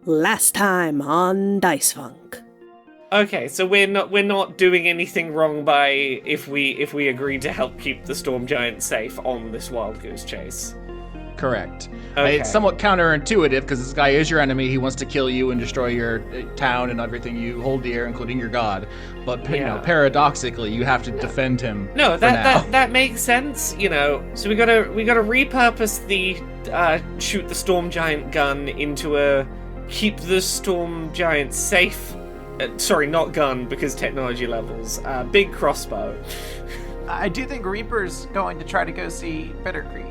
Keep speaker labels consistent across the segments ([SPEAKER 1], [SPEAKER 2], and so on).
[SPEAKER 1] Last time on Dice Funk.
[SPEAKER 2] Okay, so we're not doing anything wrong by if we agree to help keep the storm giant safe on this wild goose chase.
[SPEAKER 3] Correct.
[SPEAKER 2] Okay.
[SPEAKER 3] It's somewhat counterintuitive because this guy is your enemy. He wants to kill you and destroy your town and everything you hold dear, including your god. But you know, paradoxically, you have to defend him.
[SPEAKER 2] No, that makes sense. You know, so we gotta repurpose the shoot the storm giant gun into a keep the storm giant safe. Sorry, not gun because technology levels. Big crossbow.
[SPEAKER 4] I do think Reaper's going to try to go see Bitter Creek.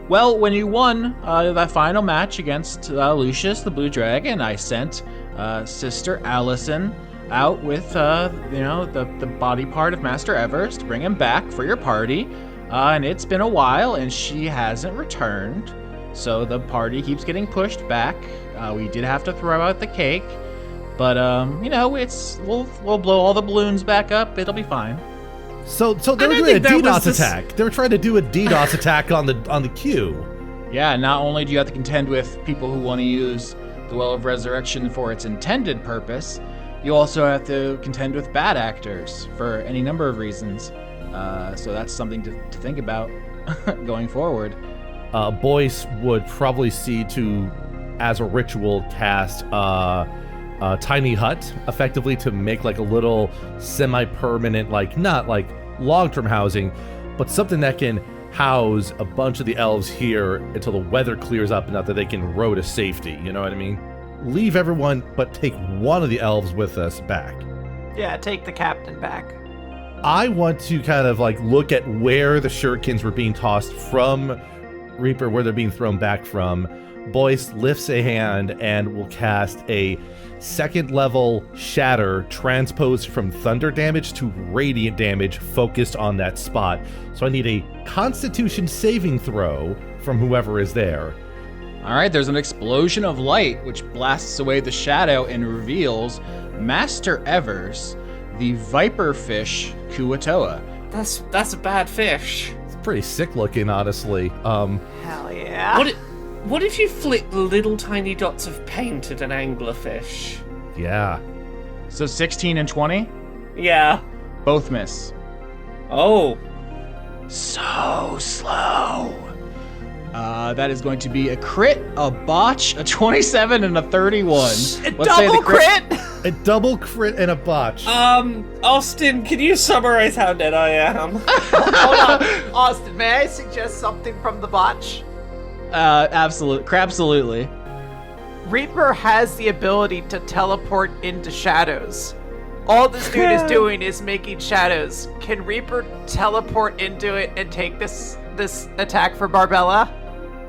[SPEAKER 3] Well, when you won that final match against Lucius, the Blue Dragon, I sent Sister Allison out with, the body part of Master Evers to bring him back for your party. And it's been a while, and she hasn't returned. So the party keeps getting pushed back. We did have to throw out the cake. But, we'll blow all the balloons back up. It'll be fine.
[SPEAKER 5] So they were doing a DDoS attack. They were trying to do a DDoS attack on the queue.
[SPEAKER 3] Yeah, not only do you have to contend with people who want to use the Well of Resurrection for its intended purpose, you also have to contend with bad actors for any number of reasons. So that's something to think about going forward.
[SPEAKER 5] Boyce would probably see to, as a ritual, cast a tiny hut, effectively to make like a little semi-permanent, like not like long-term housing, but something that can house a bunch of the elves here until the weather clears up enough that they can row to safety. You know what I mean? Leave everyone, but take one of the elves with us back.
[SPEAKER 4] Yeah, take the captain back.
[SPEAKER 5] I want to kind of like look at where the shurikens were being tossed from Reaper, where they're being thrown back from. Boyce lifts a hand and will cast a second level shatter transposed from thunder damage to radiant damage focused on that spot. So I need a constitution saving throw from whoever is there.
[SPEAKER 3] All right, there's an explosion of light which blasts away the shadow and reveals Master Evers, the viper fish Kuatoa.
[SPEAKER 2] That's a bad fish.
[SPEAKER 5] It's pretty sick looking, honestly.
[SPEAKER 4] Hell yeah.
[SPEAKER 2] What if you flick little tiny dots of paint at an anglerfish?
[SPEAKER 5] Yeah.
[SPEAKER 3] So 16 and 20?
[SPEAKER 2] Yeah.
[SPEAKER 3] Both miss.
[SPEAKER 2] Oh.
[SPEAKER 3] So slow. That is going to be a crit, a botch, a 27, and a 31.
[SPEAKER 4] Double crit?
[SPEAKER 5] A double crit and a botch.
[SPEAKER 2] Austin, can you summarize how dead I am?
[SPEAKER 4] Hold on. Austin, may I suggest something from the botch?
[SPEAKER 3] Absolutely.
[SPEAKER 4] Reaper has the ability to teleport into shadows. All this dude is doing is making shadows. Can Reaper teleport into it and take this attack for Barbella?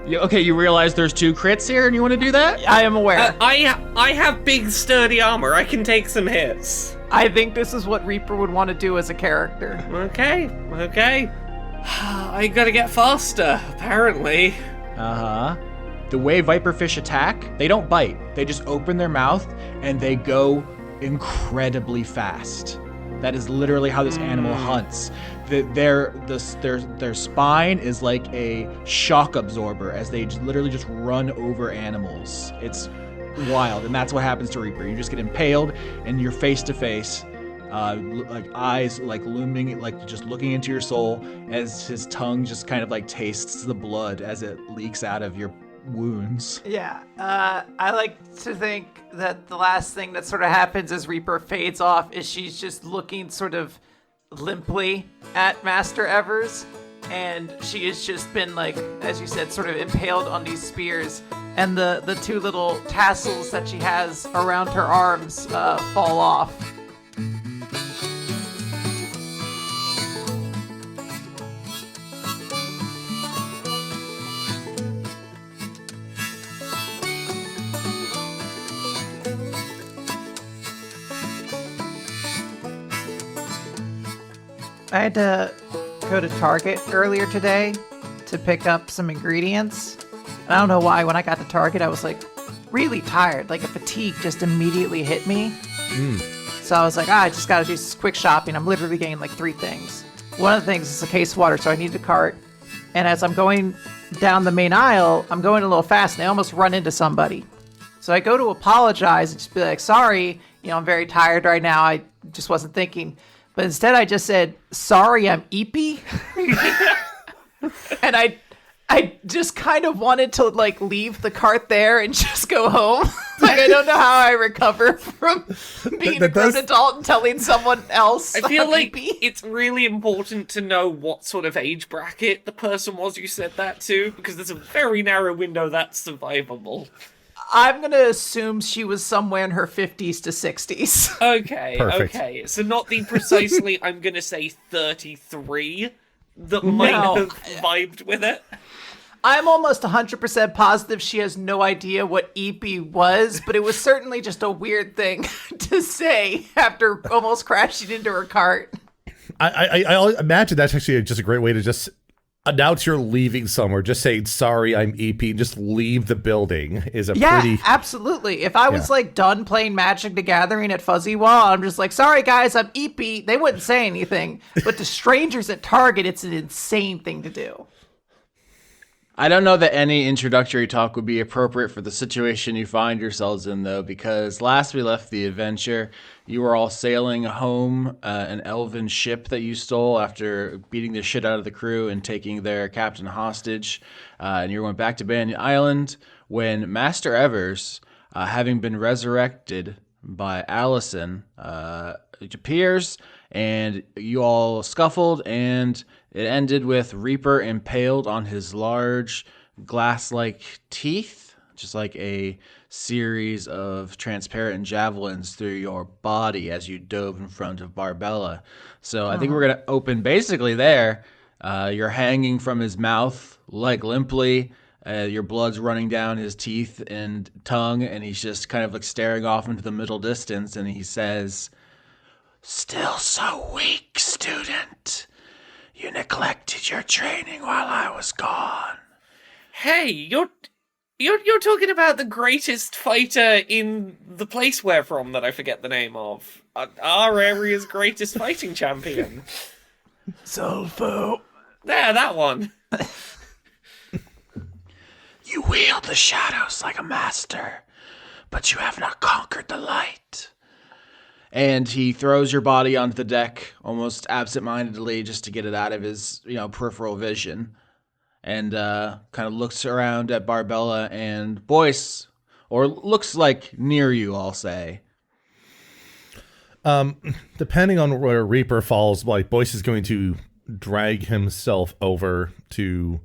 [SPEAKER 3] You realize there's 2 crits here and you want to do that?
[SPEAKER 4] I am aware.
[SPEAKER 2] I have big sturdy armor. I can take some hits.
[SPEAKER 4] I think this is what Reaper would want to do as a character.
[SPEAKER 2] Okay. I gotta get faster, apparently.
[SPEAKER 3] Uh-huh. The way viperfish attack, they don't bite. They just open their mouth and they go incredibly fast. That is literally how this animal hunts. Their spine is like a shock absorber as they literally just run over animals. It's wild, and that's what happens to Reaper. You just get impaled and you're face to face. Like eyes like looming, like just looking into your soul as his tongue just kind of like tastes the blood as it leaks out of your wounds.
[SPEAKER 4] Yeah, I like to think that the last thing that sort of happens as Reaper fades off is she's just looking sort of limply at Master Evers, and she has just been like, as you said, sort of impaled on these spears, and the 2 little tassels that she has around her arms fall off. I had to go to Target earlier today to pick up some ingredients. And I don't know why, when I got to Target, I was like really tired. Like a fatigue just immediately hit me. So I was like, I just got to do some quick shopping. I'm literally getting like 3 things. One of the things is a case of water, so I need a cart. And as I'm going down the main aisle, I'm going a little fast and I almost run into somebody. So I go to apologize and just be like, sorry, I'm very tired right now. I just wasn't thinking. But instead I just said, sorry, I'm eepy. And I just kind of wanted to leave the cart there and just go home. I don't know how I recover from being a grown adult and telling someone else.
[SPEAKER 2] I feel
[SPEAKER 4] I'm
[SPEAKER 2] like
[SPEAKER 4] eepy.
[SPEAKER 2] it's really important to know what sort of age bracket the person was you said that to, because there's a very narrow window that's survivable.
[SPEAKER 4] I'm going to assume she was somewhere in her 50s to 60s.
[SPEAKER 2] Okay,
[SPEAKER 5] Perfect.
[SPEAKER 2] okay. So not the precisely, I'm going to say 33 that
[SPEAKER 4] No.
[SPEAKER 2] might have vibed with it.
[SPEAKER 4] I'm almost 100% positive she has no idea what EP was, but it was certainly just a weird thing to say after almost crashing into her cart.
[SPEAKER 5] I imagine that's actually just a great way to just announce you're leaving somewhere. Just saying, sorry, I'm EP, and just leave the building is a pretty...
[SPEAKER 4] absolutely. If I was done playing Magic the Gathering at Fuzzy Wall, I'm just like, sorry guys, I'm EP, they wouldn't say anything. But to strangers at Target, it's an insane thing to do.
[SPEAKER 3] I don't know that any introductory talk would be appropriate for the situation you find yourselves in, though, because last we left the adventure, you were all sailing home an elven ship that you stole after beating the shit out of the crew and taking their captain hostage. And you went back to Banyan Island when Master Evers, having been resurrected by Allison, appears, and you all scuffled, and it ended with Reaper impaled on his large glass-like teeth, just like a series of transparent javelins through your body as you dove in front of Barbella. So I think we're going to open basically there. You're hanging from his mouth, limply. Your blood's running down his teeth and tongue, and he's just kind of staring off into the middle distance, and he says, "Still so weak, student. You neglected your training while I was gone."
[SPEAKER 2] Hey, you're talking about the greatest fighter in the place we're from that I forget the name of. Our area's greatest fighting champion.
[SPEAKER 4] Sulfo.
[SPEAKER 2] There, that one.
[SPEAKER 3] You wield the shadows like a master, but you have not conquered the light. And he throws your body onto the deck almost absent-mindedly just to get it out of his, peripheral vision. And kind of looks around at Barbella and Boyce, or looks like near you, I'll say.
[SPEAKER 5] Depending on where Reaper falls, Boyce is going to drag himself over to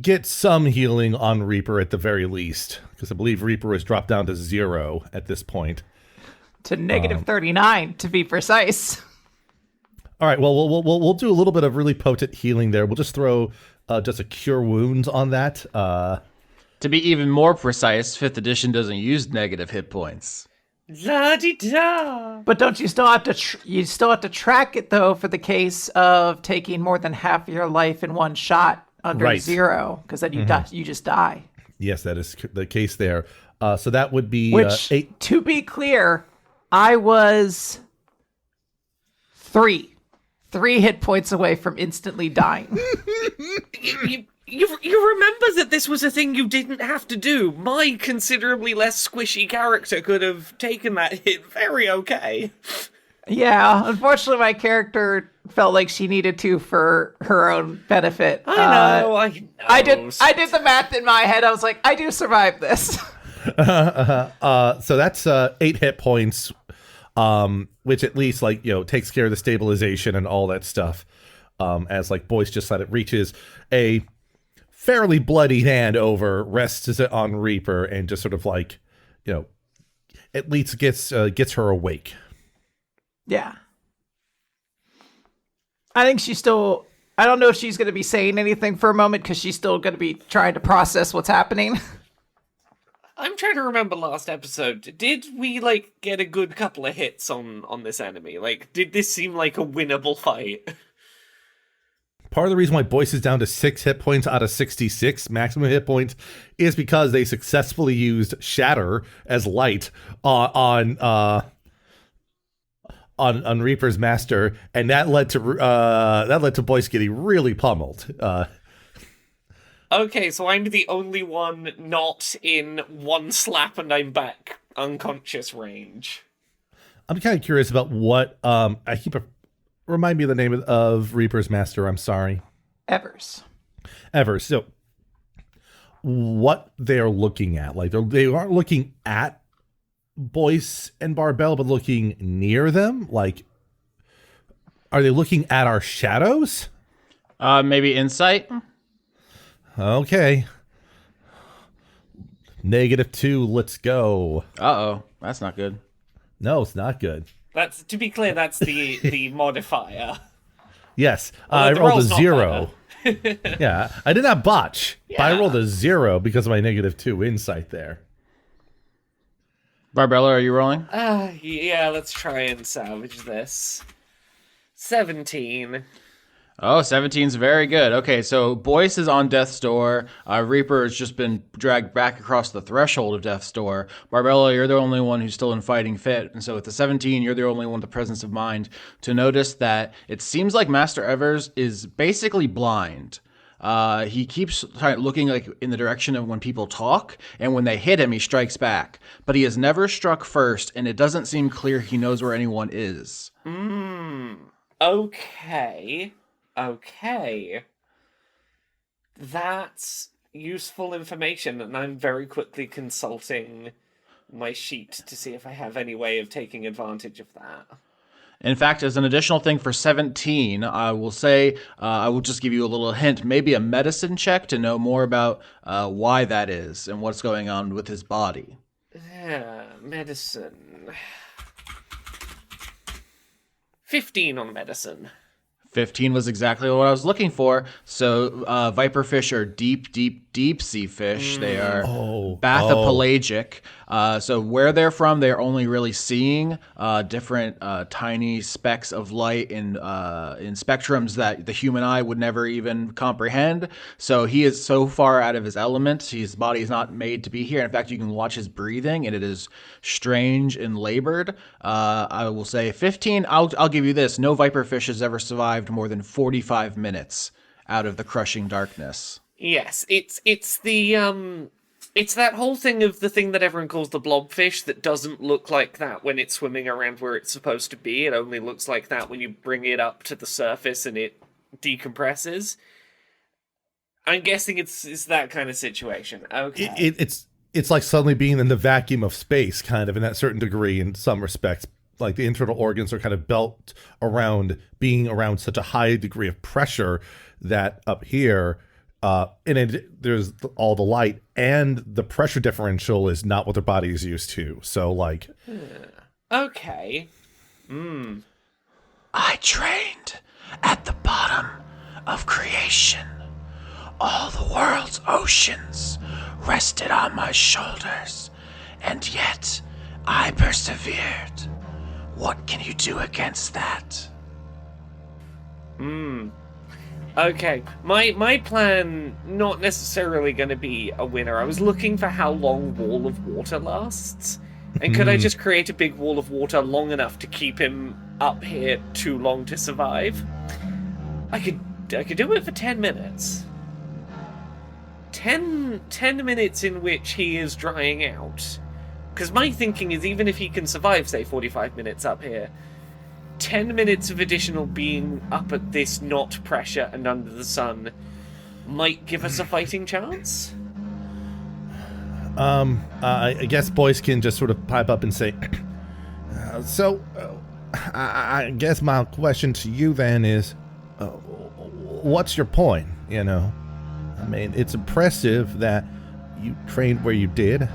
[SPEAKER 5] get some healing on Reaper at the very least, because I believe Reaper was dropped down to 0 at this point.
[SPEAKER 4] To negative 39, to be precise.
[SPEAKER 5] All right, well, we'll do a little bit of really potent healing there. We'll just throw just a cure wounds on that.
[SPEAKER 3] To be even more precise, 5th edition doesn't use negative hit points.
[SPEAKER 2] La-di-da.
[SPEAKER 4] But don't you still have to track it though for the case of taking more than half your life in one shot under 0, because then you just die.
[SPEAKER 5] Yes, that is the case there. So that would be
[SPEAKER 4] Which,
[SPEAKER 5] 8.
[SPEAKER 4] To be clear, I was 3 hit points away from instantly dying.
[SPEAKER 2] You remember that this was a thing you didn't have to do. My considerably less squishy character could have taken that hit very okay.
[SPEAKER 4] Yeah, unfortunately my character felt like she needed to for her own benefit.
[SPEAKER 2] I know.
[SPEAKER 4] I did the math in my head. I was like, I do survive this.
[SPEAKER 5] So that's 8 hit points, which at least takes care of the stabilization and all that stuff. As Boyce just said, it reaches a fairly bloody hand over, rests it on Reaper, and just sort of at least gets her awake.
[SPEAKER 4] Yeah. I think she's still, I don't know if she's going to be saying anything for a moment because she's still going to be trying to process what's happening.
[SPEAKER 2] I'm trying to remember last episode. Did we get a good couple of hits on this enemy? Did this seem like a winnable fight?
[SPEAKER 5] Part of the reason why Boyce is down to 6 hit points out of 66 maximum hit points is because they successfully used Shatter as light on Reaper's master, and that led to Boyce getting really pummeled.
[SPEAKER 2] Okay, so I'm the only one not in one slap and I'm back unconscious range.
[SPEAKER 5] I'm kind of curious about what remind me of the name of Reaper's Master. I'm sorry.
[SPEAKER 4] Evers.
[SPEAKER 5] So what they're looking at, like they aren't looking at Boyce and Barbella, but looking near them. Like, are they looking at our shadows?
[SPEAKER 3] Maybe insight?
[SPEAKER 5] Okay. -2, let's go.
[SPEAKER 3] Uh-oh, that's not good.
[SPEAKER 5] No, it's not good.
[SPEAKER 2] That's, to be clear, that's the modifier.
[SPEAKER 5] Yes,
[SPEAKER 2] Although
[SPEAKER 5] I
[SPEAKER 2] the
[SPEAKER 5] rolled a
[SPEAKER 2] roll's not
[SPEAKER 5] 0. Yeah, I did not botch, but I
[SPEAKER 2] Yeah.
[SPEAKER 5] rolled a 0 because of my -2 insight there.
[SPEAKER 3] Barbella, are you rolling?
[SPEAKER 2] Yeah, let's try and salvage this. 17.
[SPEAKER 3] Oh, 17's very good. Okay, so Boyce is on death's door. Reaper has just been dragged back across the threshold of death's door. Barbella, you're the only one who's still in fighting fit. And so with the 17, you're the only one with the presence of mind to notice that it seems like Master Evers is basically blind. He keeps looking like in the direction of when people talk, and when they hit him, he strikes back. But he has never struck first, and it doesn't seem clear he knows where anyone is.
[SPEAKER 2] Okay. That's useful information, and I'm very quickly consulting my sheet to see if I have any way of taking advantage of that.
[SPEAKER 3] In fact, as an additional thing for 17, I will say, I will just give you a little hint, maybe a medicine check to know more about why that is and what's going on with his body.
[SPEAKER 2] Yeah, medicine. 15 on medicine.
[SPEAKER 3] 15 was exactly what I was looking for. So viperfish are deep sea fish. They are bathopelagic. So where they're from, they're only really seeing different tiny specks of light in spectrums that the human eye would never even comprehend. So he is so far out of his element. His body is not made to be here. In fact, you can watch his breathing, and it is strange and labored. I will say 15. I'll give you this. No viperfish has ever survived more than 45 minutes out of the crushing darkness.
[SPEAKER 2] Yes, it's that whole thing of the thing that everyone calls the blobfish that doesn't look like that when it's swimming around where it's supposed to be. It only looks like that when you bring it up to the surface and it decompresses. I'm guessing it's that kind of situation. Okay.
[SPEAKER 5] It's like suddenly being in the vacuum of space, kind of, in that certain degree in some respects. Like the internal organs are kind of built around being around such a high degree of pressure that up here, there's all the light, and the pressure differential is not what their body is used to. So, like...
[SPEAKER 2] Okay.
[SPEAKER 6] I trained at the bottom of creation. All the world's oceans rested on my shoulders, and yet I persevered. What can you do against that?
[SPEAKER 2] Okay. My plan, not necessarily going to be a winner. I was looking for how long Wall of Water lasts. And could I just create a big wall of water long enough to keep him up here too long to survive? I could do it for 10 minutes. 10 minutes in which he is drying out. Because my thinking is, even if he can survive, say, 45 minutes up here, 10 minutes of additional being up at this not pressure and under the sun might give us a fighting chance?
[SPEAKER 5] I guess Boyce can just sort of pipe up and say, I guess my question to you then is, what's your point, you know? I mean, it's impressive that you trained where you did.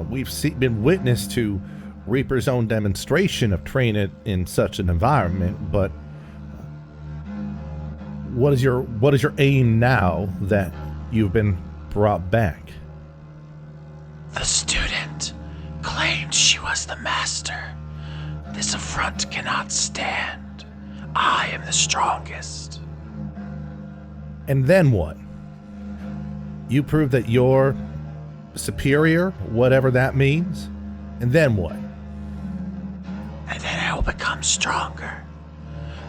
[SPEAKER 5] We've been witness to Reaper's own demonstration of training in such an environment, but what is your aim now that you've been brought back?
[SPEAKER 6] The student claimed she was the master. This affront cannot stand. I am the strongest.
[SPEAKER 5] And then what? You prove that you're superior, whatever that means, and then what?
[SPEAKER 6] And then I will become stronger.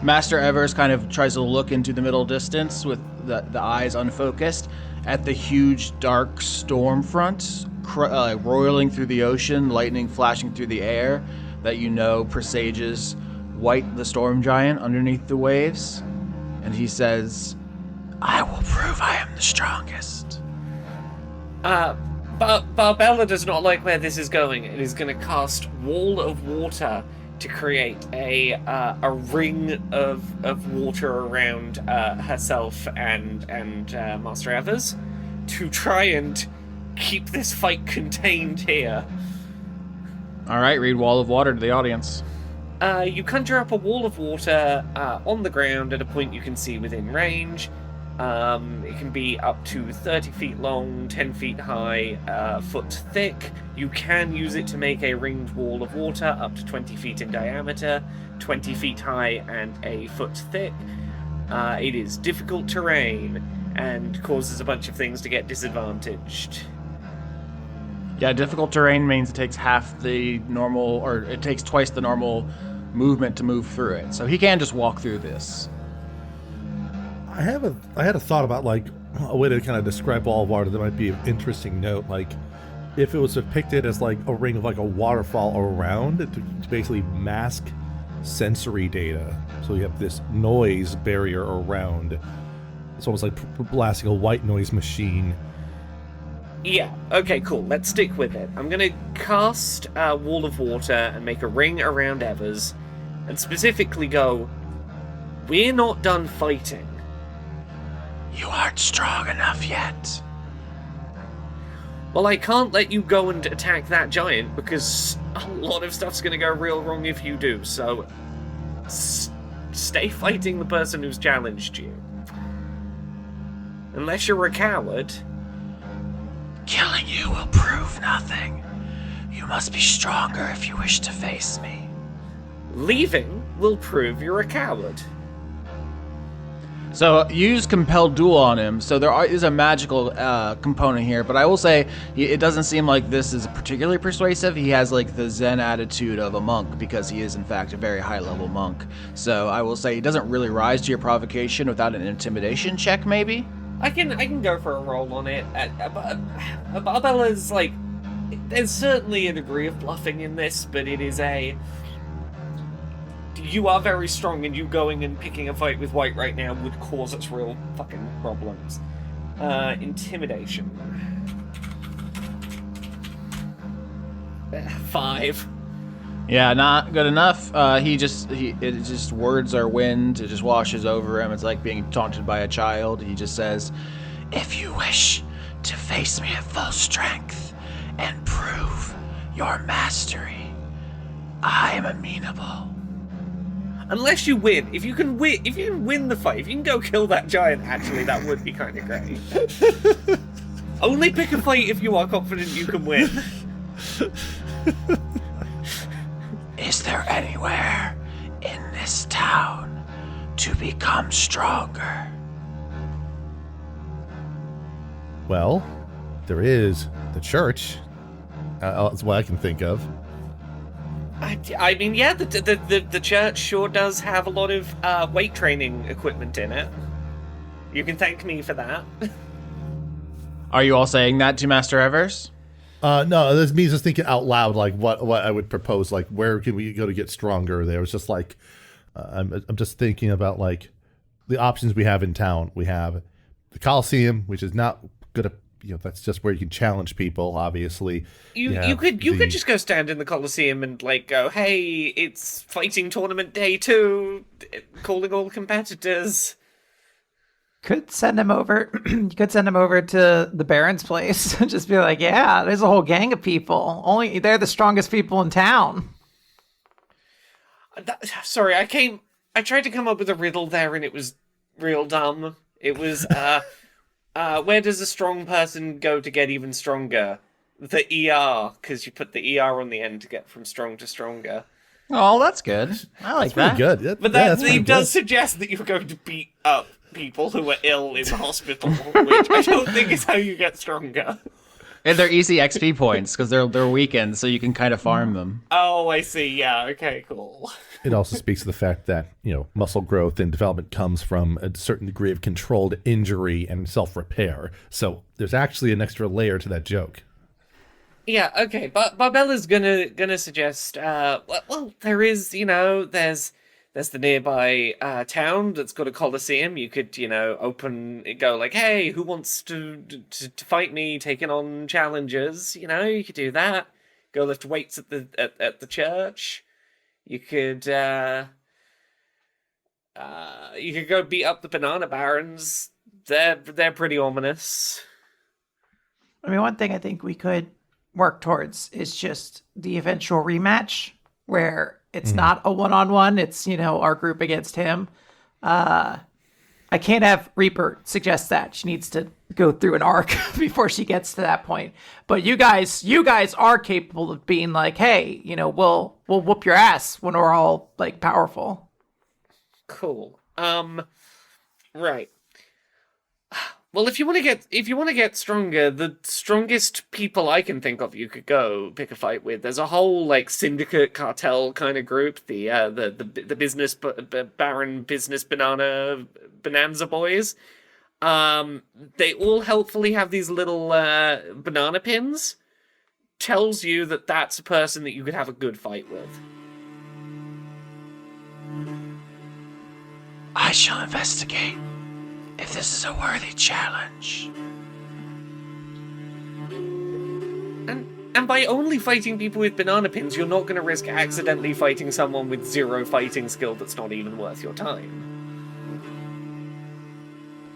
[SPEAKER 3] Master Evers kind of tries to look into the middle distance with the eyes unfocused, at the huge dark storm front roiling through the ocean, lightning flashing through the air that you know presages White the storm giant underneath the waves. And he says,
[SPEAKER 6] I will prove I am the strongest.
[SPEAKER 2] Barbella does not like where this is going. It is going to cast Wall of Water to create a ring of water around herself and Master Evers to try and keep this fight contained here.
[SPEAKER 3] all right, read Wall of Water to the audience.
[SPEAKER 2] You conjure up a wall of water on the ground at a point you can see within range. It can be up to 30 feet long, 10 feet high, foot thick. You can use it to make a ringed wall of water up to 20 feet in diameter, 20 feet high, and a foot thick. It is difficult terrain and causes a bunch of things to get disadvantaged.
[SPEAKER 3] Yeah, difficult terrain means it takes half the normal, or it takes twice the normal movement to move through it. So he can just walk through this.
[SPEAKER 5] I had a thought about like a way to kind of describe Wall of Water that might be an interesting note. Like if it was depicted as like a ring of like a waterfall around to basically mask sensory data. So you have this noise barrier around. It's almost like blasting a white noise machine.
[SPEAKER 2] Yeah, okay, cool. Let's stick with it. I'm going to cast Wall of Water and make a ring around Evers and specifically go, we're not done fighting.
[SPEAKER 6] You aren't strong enough yet.
[SPEAKER 2] Well, I can't let you go and attack that giant because a lot of stuff's going to go real wrong if you do, so stay fighting the person who's challenged you. Unless you're a coward.
[SPEAKER 6] Killing you will prove nothing. You must be stronger if you wish to face me.
[SPEAKER 2] Leaving will prove you're a coward.
[SPEAKER 3] So use Compelled Duel on him. So there is a magical component here, but I will say it doesn't seem like this is particularly persuasive. He has like the Zen attitude of a monk because he is in fact a very high level monk. So I will say he doesn't really rise to your provocation without an intimidation check, maybe.
[SPEAKER 2] I can go for a roll on it. Barbella's like, there's certainly a degree of bluffing in this, but it is a. You are very strong, and you going and picking a fight with White right now would cause us real fucking problems. Intimidation. 5.
[SPEAKER 3] Yeah, not good enough. It just words are wind. It just washes over him. It's like being taunted by a child. He just says,
[SPEAKER 6] If you wish to face me at full strength and prove your mastery, I am amenable.
[SPEAKER 2] Unless you win. If you can win the fight, if you can go kill that giant, actually, that would be kind of great. Only pick a fight if you are confident you can win.
[SPEAKER 6] Is there anywhere in this town to become stronger?
[SPEAKER 5] Well, there is the church. That's what I can think of.
[SPEAKER 2] I mean, yeah, the church sure does have a lot of weight training equipment in it. You can thank me for that.
[SPEAKER 3] are you all saying that to Master Evers?
[SPEAKER 5] No, this means just thinking out loud, like what I would propose, like where can we go to get stronger there. It's just like, I'm just thinking about like the options we have in town. We have the Coliseum, which is not good at, that's just where you can challenge people, obviously.
[SPEAKER 2] You could just go stand in the Coliseum and like go, hey, it's fighting tournament day 2, calling all competitors.
[SPEAKER 4] Could send him over. You could send him over to the Baron's place. Just be like, yeah, there's a whole gang of people. Only they're the strongest people in town.
[SPEAKER 2] Sorry, I tried to come up with a riddle there and it was real dumb. It was, where does a strong person go to get even stronger? The ER, because you put the ER on the end to get from strong to stronger.
[SPEAKER 3] Oh, that's good. I like that.
[SPEAKER 5] Pretty good.
[SPEAKER 2] But that does suggest that you're going to beat up people who are ill in the hospital, which I don't think is how you get stronger.
[SPEAKER 3] And they're easy XP points because they're weakened, so you can kind of farm them.
[SPEAKER 2] Oh, I see. Yeah. Okay. Cool.
[SPEAKER 5] It also speaks to the fact that, muscle growth and development comes from a certain degree of controlled injury and self-repair. So there's actually an extra layer to that joke.
[SPEAKER 2] Yeah. Okay. But Barbella's gonna suggest. Well, there is. There's the nearby town that's got a coliseum. You could, go like, hey, who wants to fight me, taking on challengers? You could do that. Go lift weights at the church. You could go beat up the banana barons. They're pretty ominous.
[SPEAKER 4] I mean, one thing I think we could work towards is just the eventual rematch where it's not a one-on-one. It's, our group against him. I can't have Reaper suggest that. She needs to go through an arc before she gets to that point. But you guys are capable of being like, hey, we'll whoop your ass when we're all like powerful.
[SPEAKER 2] Cool. Right. Well, if you want to get stronger, the strongest people I can think of you could go pick a fight with. There's a whole like syndicate cartel kind of group, the business baron business bonanza boys. They all helpfully have these little banana pins. Tells you that that's a person that you could have a good fight with.
[SPEAKER 6] I shall investigate if this is a worthy challenge.
[SPEAKER 2] And by only fighting people with banana pins, you're not going to risk accidentally fighting someone with 0 fighting skill that's not even worth your time.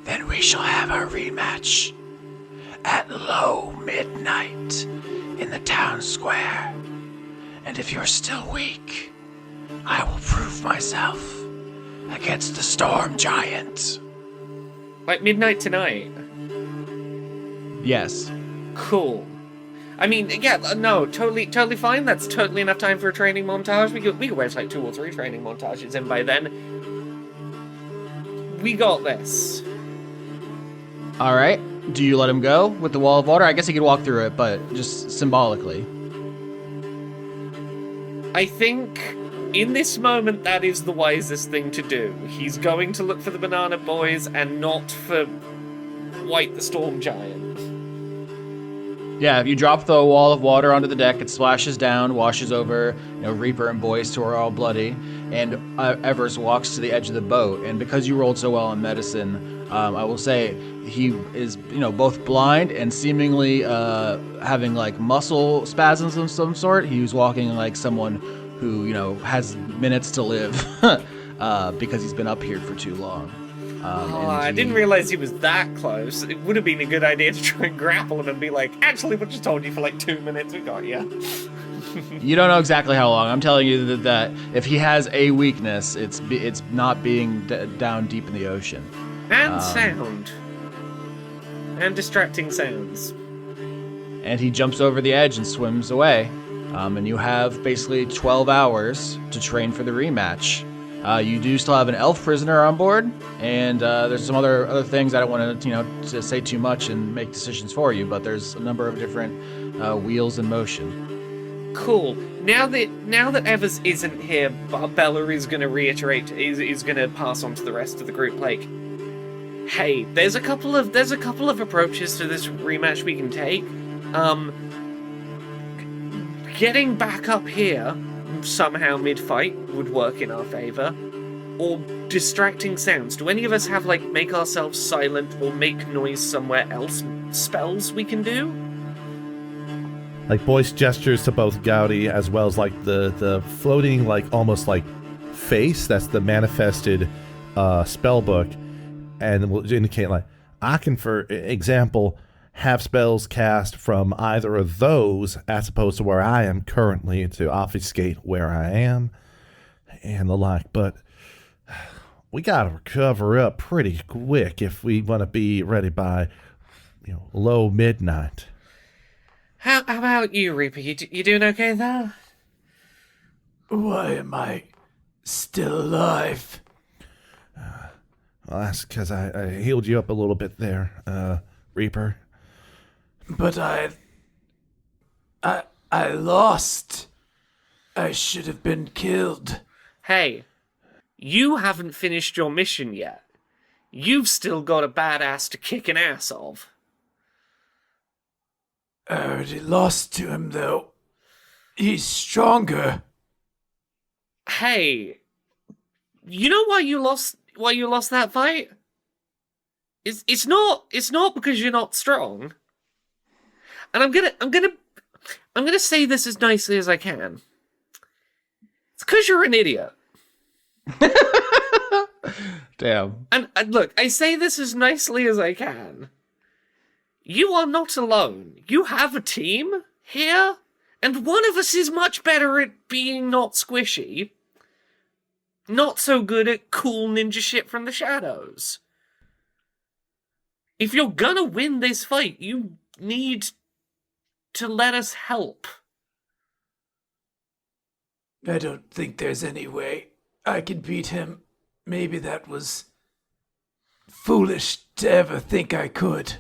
[SPEAKER 6] Then we shall have our rematch at low midnight in the town square. And if you're still weak, I will prove myself against the storm giant.
[SPEAKER 2] Like midnight tonight.
[SPEAKER 3] Yes.
[SPEAKER 2] Cool. I mean, yeah, no, totally fine. That's totally enough time for a training montage. We could wait like 2 or 3 training montages, and by then, we got this.
[SPEAKER 3] All right. Do you let him go with the wall of water? I guess he could walk through it, but just symbolically.
[SPEAKER 2] I think in this moment that is the wisest thing to do. He's going to look for the banana boys and not for White the Storm Giant.
[SPEAKER 3] Yeah, if you drop the wall of water onto the deck, it splashes down, washes over, Reaper and Boyce, who are all bloody, and Evers walks to the edge of the boat. And because you rolled so well on medicine, I will say he is, both blind and seemingly having like muscle spasms of some sort. He was walking like someone who, has minutes to live because he's been up here for too long.
[SPEAKER 2] I didn't realize he was that close. It would have been a good idea to try and grapple him and be like, actually, we just told you for like 2 minutes, we got you.
[SPEAKER 3] You don't know exactly how long. I'm telling you that if he has a weakness, it's not being down deep in the ocean.
[SPEAKER 2] And sound. And distracting sounds.
[SPEAKER 3] And he jumps over the edge and swims away. And you have basically 12 hours to train for the rematch. You do still have an elf prisoner on board, and there's some other things. I don't want to say too much and make decisions for you, but there's a number of different wheels in motion.
[SPEAKER 2] Cool. Now that Evers isn't here, Barbella is going to reiterate, is going to pass on to the rest of the group, like, hey, there's a couple of approaches to this rematch we can take. Getting back up here somehow mid-fight would work in our favor, or distracting sounds. Do any of us have, like, make ourselves silent or make noise somewhere else spells we can do?
[SPEAKER 5] Like Boyce gestures to both Gowdy as well as like the floating, like almost like face, that's the manifested spell book, and will indicate like, I can, for example, have spells cast from either of those as opposed to where I am currently to obfuscate where I am and the like. But we gotta recover up pretty quick if we want to be ready by low midnight.
[SPEAKER 2] How about you, Reaper? You doing okay there?
[SPEAKER 6] Why am I still alive?
[SPEAKER 5] Well, that's because I healed you up a little bit there, Reaper.
[SPEAKER 6] But I I lost. I should have been killed.
[SPEAKER 2] Hey, you haven't finished your mission yet. You've still got a badass to kick an ass of.
[SPEAKER 6] I already lost to him, though. He's stronger.
[SPEAKER 2] Hey, you know why you lost that fight? It's not because you're not strong. And I'm gonna say this as nicely as I can. It's because you're an idiot.
[SPEAKER 3] Damn.
[SPEAKER 2] And look, I say this as nicely as I can. You are not alone. You have a team here, and one of us is much better at being not squishy. Not so good at cool ninja shit from the shadows. If you're gonna win this fight, you need to let us help.
[SPEAKER 6] I don't think there's any way I can beat him. Maybe that was foolish to ever think I could.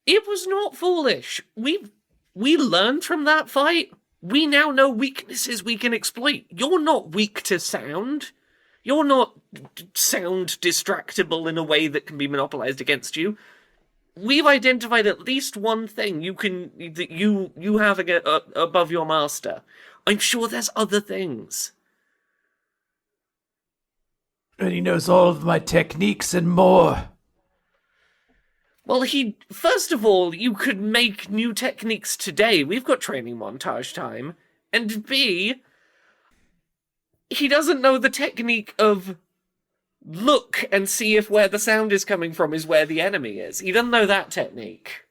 [SPEAKER 2] It was not foolish. We learned from that fight. We now know weaknesses we can exploit. You're not weak to sound. You're not sound distractible in a way that can be monopolized against you. We've identified at least one thing that you have above your master. I'm sure there's other things.
[SPEAKER 6] And he knows all of my techniques and more.
[SPEAKER 2] Well, first of all, you could make new techniques today. We've got training montage time. And B, he doesn't know the technique of look and see if where the sound is coming from is where the enemy is. He doesn't know that technique.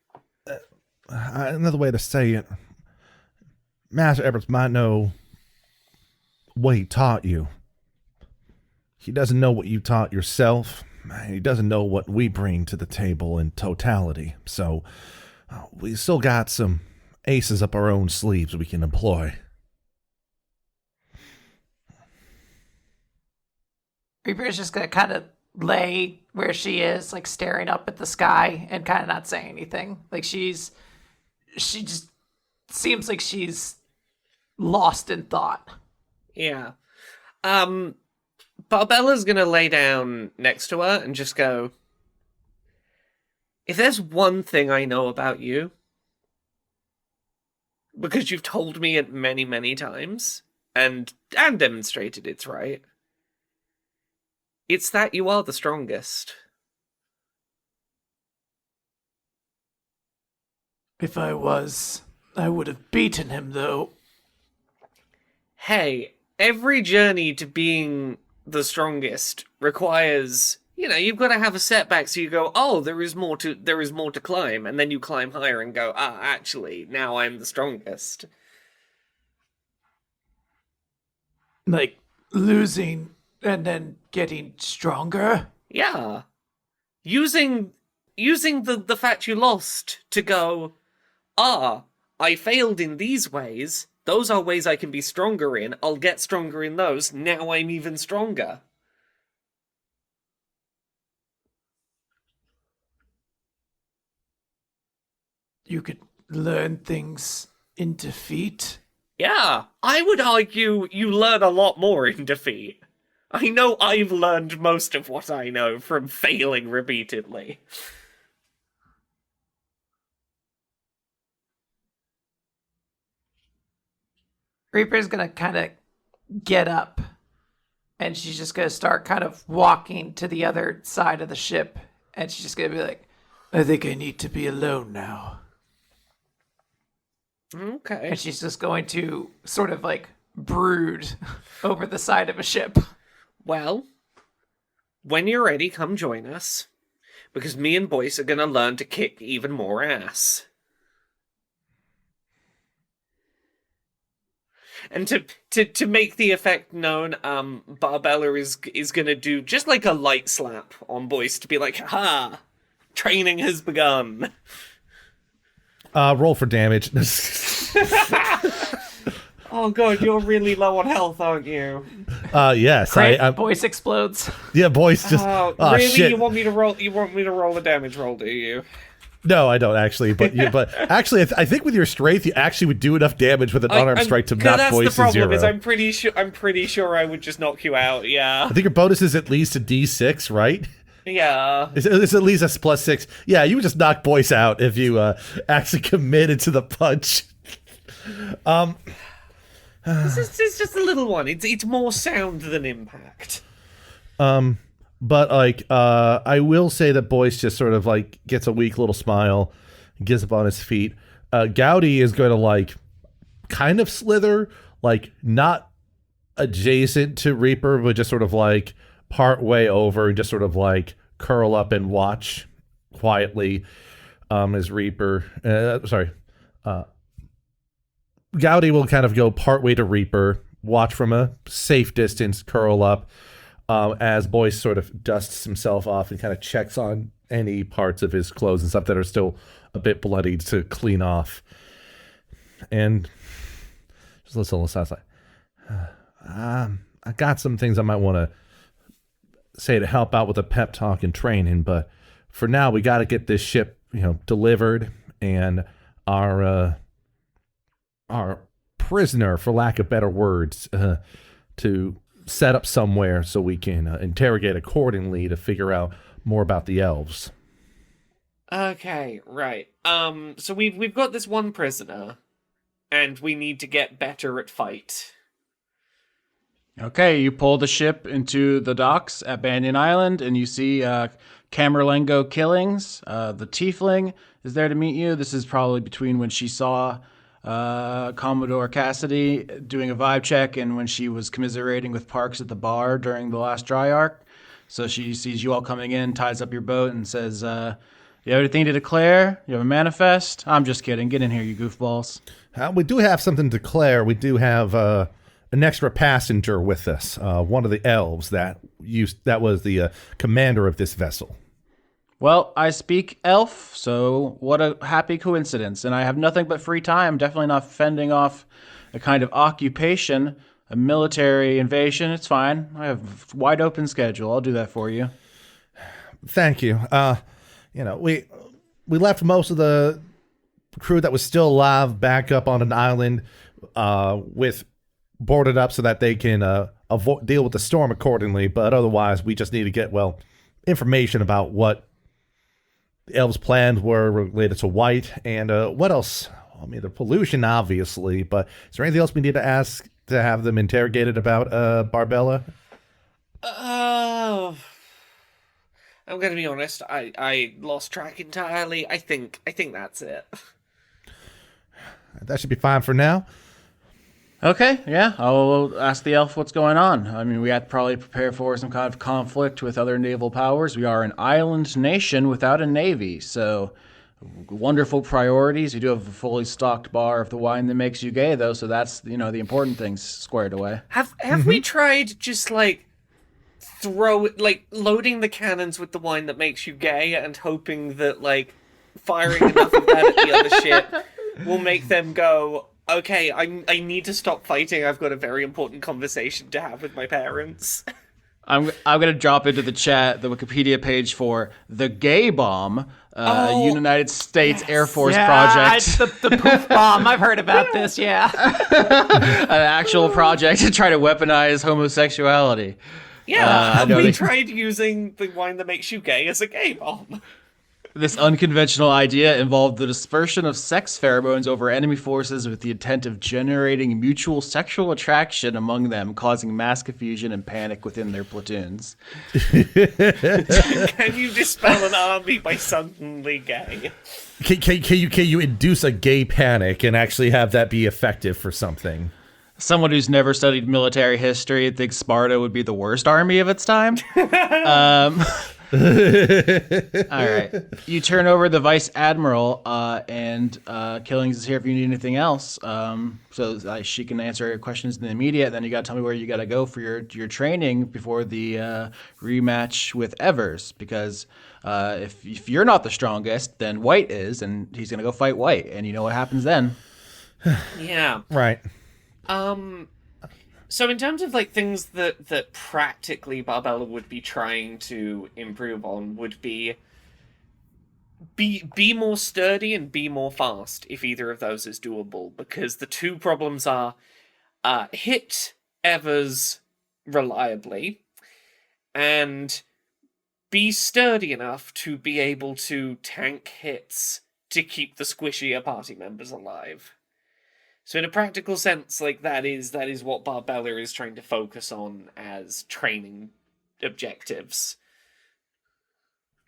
[SPEAKER 5] Another way to say it, Master Everett might know what he taught you. He doesn't know what you taught yourself. He doesn't know what we bring to the table in totality. So we still got some aces up our own sleeves we can employ.
[SPEAKER 4] Reaper's just gonna kind of lay where she is, like staring up at the sky and kind of not saying anything. Like she just seems like she's lost in thought.
[SPEAKER 2] Yeah. Barbella's gonna lay down next to her and just go, if there's one thing I know about you, because you've told me it many, many times, and demonstrated it's right, it's that you are the strongest.
[SPEAKER 6] If I was, I would have beaten him, though.
[SPEAKER 2] Hey, every journey to being the strongest requires, you've got to have a setback so you go, oh, there is more to climb, and then you climb higher and go, actually, now I'm the strongest.
[SPEAKER 6] Like losing and then getting stronger?
[SPEAKER 2] Yeah. Using the fact you lost to go, I failed in these ways. Those are ways I can be stronger in. I'll get stronger in those. Now I'm even stronger.
[SPEAKER 6] You could learn things in defeat?
[SPEAKER 2] Yeah, I would argue you learn a lot more in defeat. I know I've learned most of what I know from failing repeatedly.
[SPEAKER 4] Reaper's gonna kind of get up, and she's just gonna start kind of walking to the other side of the ship, and she's just gonna be like,
[SPEAKER 6] I think I need to be alone now.
[SPEAKER 2] Okay.
[SPEAKER 4] and she's just going to sort of like brood over the side of a ship.
[SPEAKER 2] Well, when you're ready, come join us. Because me and Boyce are gonna learn to kick even more ass. And to make the effect known, Barbella is gonna do just like a light slap on Boyce to be like, ha! Training has begun.
[SPEAKER 5] Roll for damage.
[SPEAKER 2] Oh god, you're really low on health, aren't you?
[SPEAKER 5] Yes.
[SPEAKER 4] Voice explodes.
[SPEAKER 5] Yeah, Boyce just.
[SPEAKER 2] Oh,
[SPEAKER 5] Oh,
[SPEAKER 2] really?
[SPEAKER 5] shit.
[SPEAKER 2] You want me to roll the damage roll, do you?
[SPEAKER 5] No, I don't actually. But actually, I think with your strength, you actually would do enough damage with an unarmed strike to knock Boyce to 0.
[SPEAKER 2] That's the problem. Is I'm pretty sure I would just knock you out. Yeah.
[SPEAKER 5] I think your bonus is at least a D6, right?
[SPEAKER 2] Yeah.
[SPEAKER 5] It's at least a +6. Yeah, you would just knock Boyce out if you actually committed to the punch.
[SPEAKER 2] This is just a little one. It's more sound than impact.
[SPEAKER 5] But like, I will say that Boyce just sort of like gets a weak little smile, gets up on his feet. Gowdy is going to like kind of slither, like not adjacent to Reaper, but just sort of like part way over and just sort of like curl up and watch quietly as Reaper. Gowdy will kind of go part way to Reaper, watch from a safe distance, curl up. As Boyce sort of dusts himself off and kind of checks on any parts of his clothes and stuff that are still a bit bloody to clean off. And just listen on the side, I got some things I might want to say to help out with the pep talk and training, but for now we got to get this ship, delivered, and our prisoner, for lack of better words, to set up somewhere so we can interrogate accordingly to figure out more about the elves.
[SPEAKER 2] Okay, right. So we've got this one prisoner, and we need to get better at fight.
[SPEAKER 3] Okay, you pull the ship into the docks at Banyan Island, and you see Camerlengo Killings. The tiefling is there to meet you. This is probably between when she saw Commodore Cassidy doing a vibe check and when she was commiserating with Parks at the bar during the last dry arc. So she sees you all coming in, ties up your boat, and says, you have anything to declare? You have a manifest? I'm just kidding. Get in here, you goofballs.
[SPEAKER 5] We do have something to declare. We do have an extra passenger with us, one of the elves that was the commander of this vessel.
[SPEAKER 3] Well, I speak elf, so what a happy coincidence. And I have nothing but free time, definitely not fending off a kind of occupation, a military invasion. It's fine. I have a wide open schedule. I'll do that for you.
[SPEAKER 5] Thank you. We left most of the crew that was still alive back up on an island with boarded up so that they can deal with the storm accordingly. But otherwise, we just need to get, information about what the elves' plans were related to White and what else. I mean, the pollution, obviously, but is there anything else we need to ask to have them interrogated about Barbella?
[SPEAKER 2] I'm gonna be honest. I lost track entirely. I think that's it.
[SPEAKER 5] That should be fine for now.
[SPEAKER 3] Okay, yeah, I'll ask the elf what's going on. I mean, we have to probably prepare for some kind of conflict with other naval powers. We are an island nation without a navy, so wonderful priorities. We do have a fully stocked bar of the wine that makes you gay, though, so that's, the important things squared away.
[SPEAKER 2] Have we tried just, loading the cannons with the wine that makes you gay and hoping that, firing enough of that at the other ship will make them go, okay, I need to stop fighting. I've got a very important conversation to have with my parents.
[SPEAKER 3] I'm gonna drop into the chat the Wikipedia page for the Gay Bomb, United States Air Force project.
[SPEAKER 4] The poof bomb. I've heard about this. Yeah,
[SPEAKER 3] an actual project to try to weaponize homosexuality.
[SPEAKER 2] Yeah, we tried using the wine that makes you gay as a gay bomb.
[SPEAKER 3] This unconventional idea involved the dispersion of sex pheromones over enemy forces with the intent of generating mutual sexual attraction among them, causing mass confusion and panic within their platoons.
[SPEAKER 2] Can you dispel an army by suddenly gay?
[SPEAKER 5] Can you induce a gay panic and actually have that be effective for something?
[SPEAKER 3] Someone who's never studied military history thinks Sparta would be the worst army of its time. All right. You turn over the vice admiral, and Killings is here if you need anything else. So she can answer your questions in the immediate. Then you got to tell me where you got to go for your training before the rematch with Evers. Because if you're not the strongest, then White is, and he's gonna go fight White, and you know what happens then.
[SPEAKER 2] Yeah.
[SPEAKER 5] Right.
[SPEAKER 2] So in terms of things that practically Barbella would be trying to improve on would be be more sturdy and be more fast if either of those is doable, because the two problems are hit Evers reliably and be sturdy enough to be able to tank hits to keep the squishier party members alive. So in a practical sense, like that is what Barbella is trying to focus on as training objectives.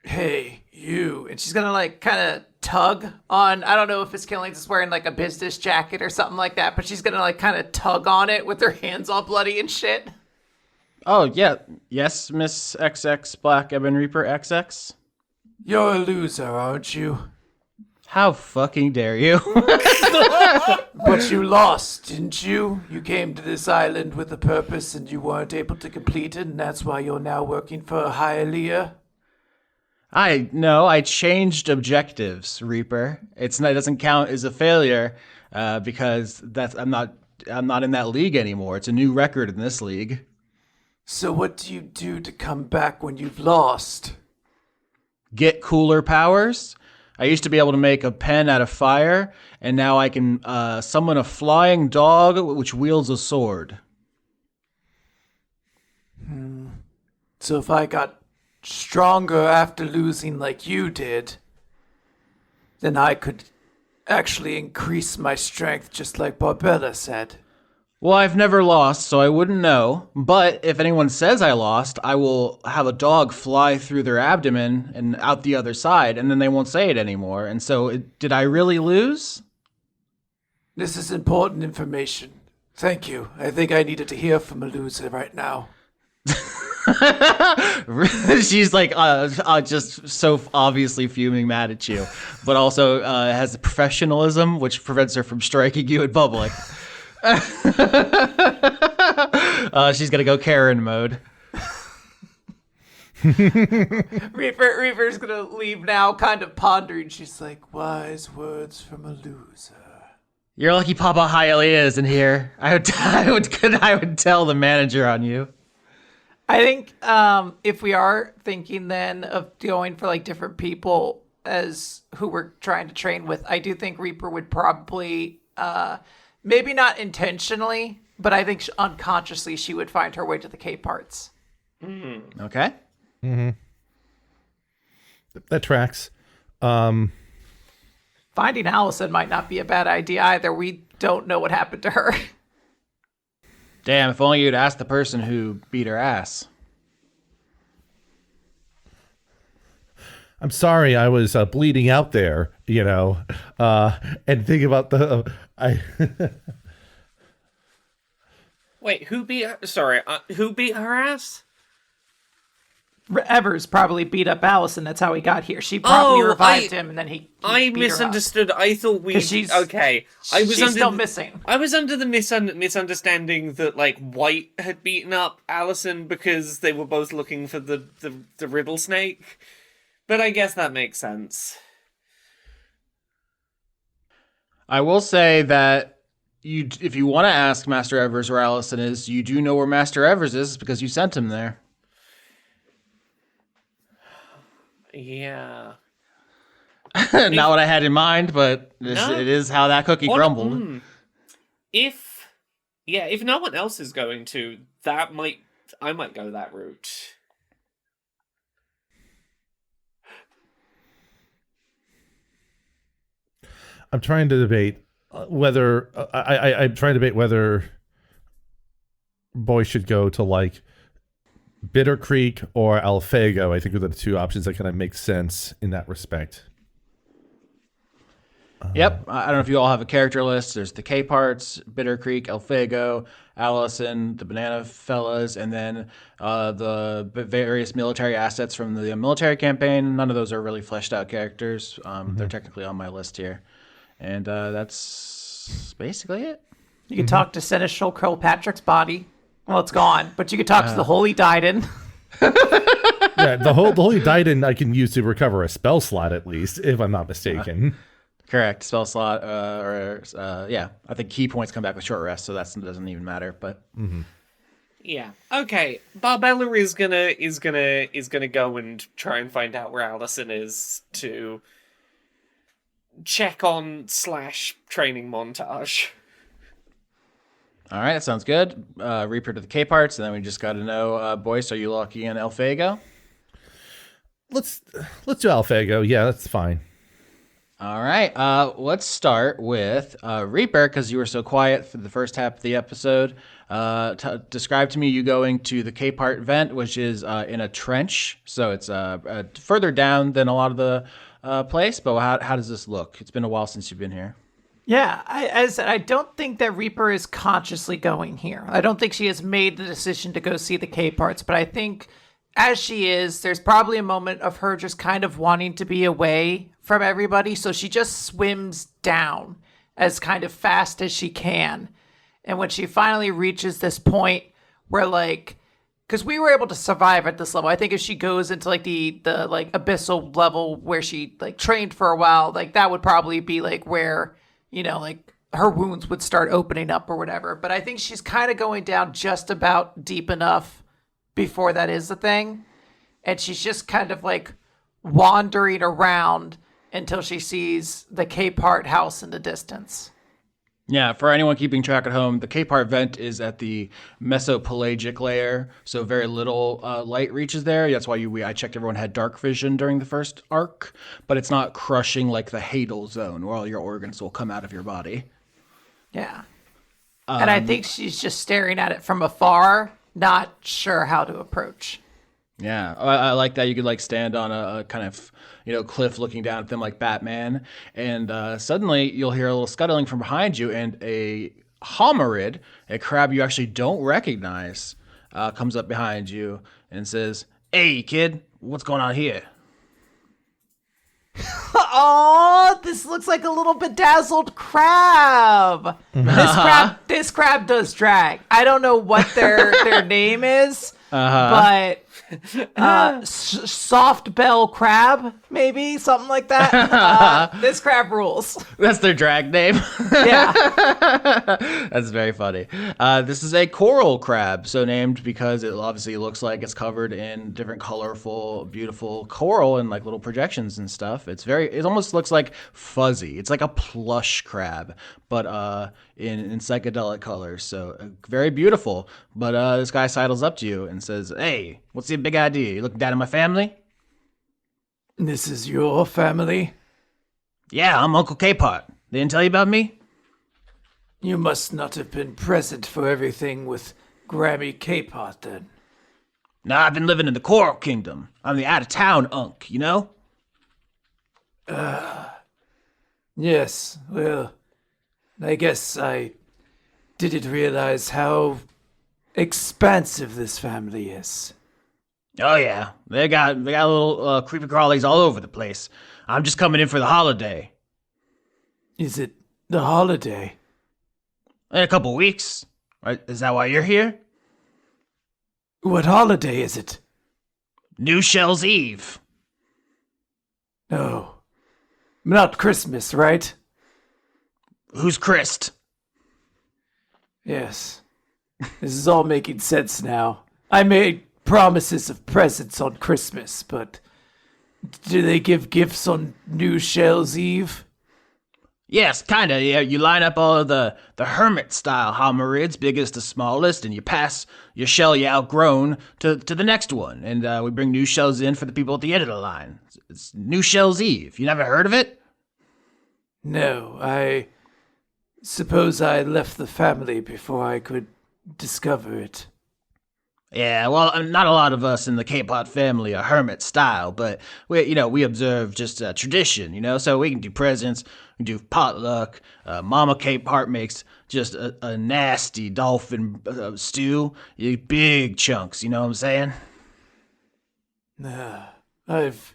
[SPEAKER 4] Hey, you. And she's gonna, like, kind of tug on, I don't know if Killings is wearing, like, a business jacket or something like that, but she's gonna, like, kind of tug on it with her hands all bloody and shit.
[SPEAKER 3] Oh, yeah. Yes, Miss XX Black Ebon Reaper XX?
[SPEAKER 6] You're a loser, aren't you?
[SPEAKER 3] How fucking dare you?
[SPEAKER 6] But you lost, didn't you? You came to this island with a purpose and you weren't able to complete it, and that's why you're now working for Hylia?
[SPEAKER 3] I changed objectives, Reaper. It doesn't count as a failure because I'm not in that league anymore. It's a new record in this league.
[SPEAKER 6] So what do you do to come back when you've lost?
[SPEAKER 3] Get cooler powers. I used to be able to make a pen out of fire, and now I can summon a flying dog which wields a sword.
[SPEAKER 6] So if I got stronger after losing like you did, then I could actually increase my strength just like Barbella said.
[SPEAKER 3] Well, I've never lost, so I wouldn't know. But if anyone says I lost, I will have a dog fly through their abdomen and out the other side, and then they won't say it anymore. And so, did I really lose?
[SPEAKER 6] This is important information. Thank you. I think I needed to hear from a loser right now.
[SPEAKER 3] She's like just so obviously fuming mad at you, but also has professionalism, which prevents her from striking you in public. She's gonna go Karen mode.
[SPEAKER 4] Reaper's gonna leave now, kind of pondering.
[SPEAKER 6] She's like, wise words from a loser.
[SPEAKER 3] You're lucky Papa Hialeah isn't here. I would tell the manager on you.
[SPEAKER 4] I think if we are thinking then of going for like different people as who we're trying to train with, I do think Reaper would probably, maybe not intentionally, but I think unconsciously she would find her way to the K parts.
[SPEAKER 3] Mm-hmm. Okay.
[SPEAKER 5] Mm-hmm. That tracks.
[SPEAKER 4] Finding Allison might not be a bad idea either. We don't know what happened to her.
[SPEAKER 3] Damn, if only you'd asked the person who beat her ass.
[SPEAKER 5] I'm sorry, I was bleeding out there, and think about
[SPEAKER 2] Wait, who beat her ass?
[SPEAKER 4] Evers probably beat up Allison. That's how he got here. She probably revived him, and then he
[SPEAKER 2] I
[SPEAKER 4] beat
[SPEAKER 2] misunderstood.
[SPEAKER 4] Her up.
[SPEAKER 2] I thought
[SPEAKER 4] okay. She's still missing.
[SPEAKER 2] I was under the misunderstanding that like White had beaten up Allison because they were both looking for the riddle snake. But I guess that makes sense.
[SPEAKER 3] I will say that if you want to ask Master Evers where Allison is, you do know where Master Evers is because you sent him there.
[SPEAKER 2] Yeah.
[SPEAKER 3] Not what I had in mind, but it is how that cookie crumbled.
[SPEAKER 2] If no one else is going to, I might go that route.
[SPEAKER 5] I'm trying to debate whether I'm trying to debate whether Boyce should go to like Bitter Creek or Alfego. I think are the two options that kind of make sense in that respect.
[SPEAKER 3] Yep. I don't know if you all have a character list. There's the K parts, Bitter Creek, Alfego, Allison, the Banana Fellas, and then the various military assets from the military campaign. None of those are really fleshed out characters. They're technically on my list here. And that's basically it.
[SPEAKER 4] You can talk to Seneschal Kilpatrick's body. Well, it's gone, but you could talk to the Holy Diden.
[SPEAKER 5] Yeah, the Holy Diden I can use to recover a spell slot at least, if I'm not mistaken.
[SPEAKER 3] Correct. Spell slot, yeah. I think key points come back with short rest, so that doesn't even matter. But
[SPEAKER 2] yeah, okay. Barbella is gonna go and try and find out where Allison is to check on / training montage.
[SPEAKER 3] All right, that sounds good. Reaper to the K parts, and then we just got to know, Boyce, are you lucky in Elfago?
[SPEAKER 5] Let's do Alfago. Yeah, that's fine.
[SPEAKER 3] All right, let's start with Reaper, because you were so quiet for the first half of the episode. Describe to me you going to the K-part vent, which is in a trench, so it's further down than a lot of the place, but how does this look? It's been a while since you've been here.
[SPEAKER 4] Yeah, as I said, I don't think that Reaper is consciously going here. I don't think she has made the decision to go see the K parts, but I think as she is, there's probably a moment of her just kind of wanting to be away from everybody, so she just swims down as kind of fast as she can. And when she finally reaches this point where, like, because we were able to survive at this level, I think if she goes into like the like abyssal level where she like trained for a while, like that would probably be like where, you know, like her wounds would start opening up or whatever. But I think she's kind of going down just about deep enough before that is the thing. And she's just kind of like wandering around until she sees the K-part house in the distance.
[SPEAKER 3] Yeah, for anyone keeping track at home, the K-part vent is at the mesopelagic layer, so very little light reaches there. That's why I checked everyone had dark vision during the first arc, but it's not crushing like the Hadal zone, where all your organs will come out of your body.
[SPEAKER 4] Yeah. And I think she's just staring at it from afar, not sure how to approach.
[SPEAKER 3] Yeah, I like that. You could like stand on a kind of, cliff looking down at them like Batman, and suddenly you'll hear a little scuttling from behind you, and a hominid, a crab you actually don't recognize, comes up behind you and says, "Hey, kid, what's going on here?"
[SPEAKER 4] Oh, this looks like a little bedazzled crab. This crab does drag. I don't know what their name is, but soft bell crab, maybe something like that. This crab rules.
[SPEAKER 3] That's their drag name.
[SPEAKER 4] Yeah,
[SPEAKER 3] that's very funny. This is a coral crab, so named because it obviously looks like it's covered in different colorful, beautiful coral and like little projections and stuff. It almost looks like fuzzy. It's like a plush crab, but in psychedelic colors. So very beautiful. But this guy sidles up to you and says, "Hey, what's the big idea? You looking down at my family?"
[SPEAKER 4] this is your family.
[SPEAKER 3] "Yeah, I'm Uncle K-Pot. They didn't tell you about me?"
[SPEAKER 4] You must not have been present for everything with Grammy K-Pot then.
[SPEAKER 3] "Nah, I've been living in the Coral Kingdom. I'm the out-of-town unk, you know?"
[SPEAKER 4] Yes, well, I guess I didn't realize how expansive this family is.
[SPEAKER 3] "Oh yeah, they got little creepy crawlies all over the place. I'm just coming in for the holiday."
[SPEAKER 4] Is it the holiday?
[SPEAKER 3] In a couple weeks. Right? Is that why you're here?
[SPEAKER 4] What holiday is it?
[SPEAKER 3] New Shell's Eve.
[SPEAKER 4] No. Not Christmas, right?
[SPEAKER 3] Who's Christ?
[SPEAKER 4] Yes. This is all making sense now. I made promises of presents on Christmas, but do they give gifts on New Shell's Eve?
[SPEAKER 3] Yes, kinda. Yeah, you line up all of the hermit-style hominids, biggest to smallest, and you pass your shell you outgrown to the next one. And we bring new shells in for the people at the end of the line. It's New Shell's Eve. You never heard of it?
[SPEAKER 4] No, I suppose I left the family before I could discover it.
[SPEAKER 3] Yeah, well, not a lot of us in the K-Pot family are hermit style, but we observe just tradition, so we can do presents, we can do potluck. Mama K-Pot makes just a nasty dolphin stew, you eat big chunks, you know what I'm saying?
[SPEAKER 4] I've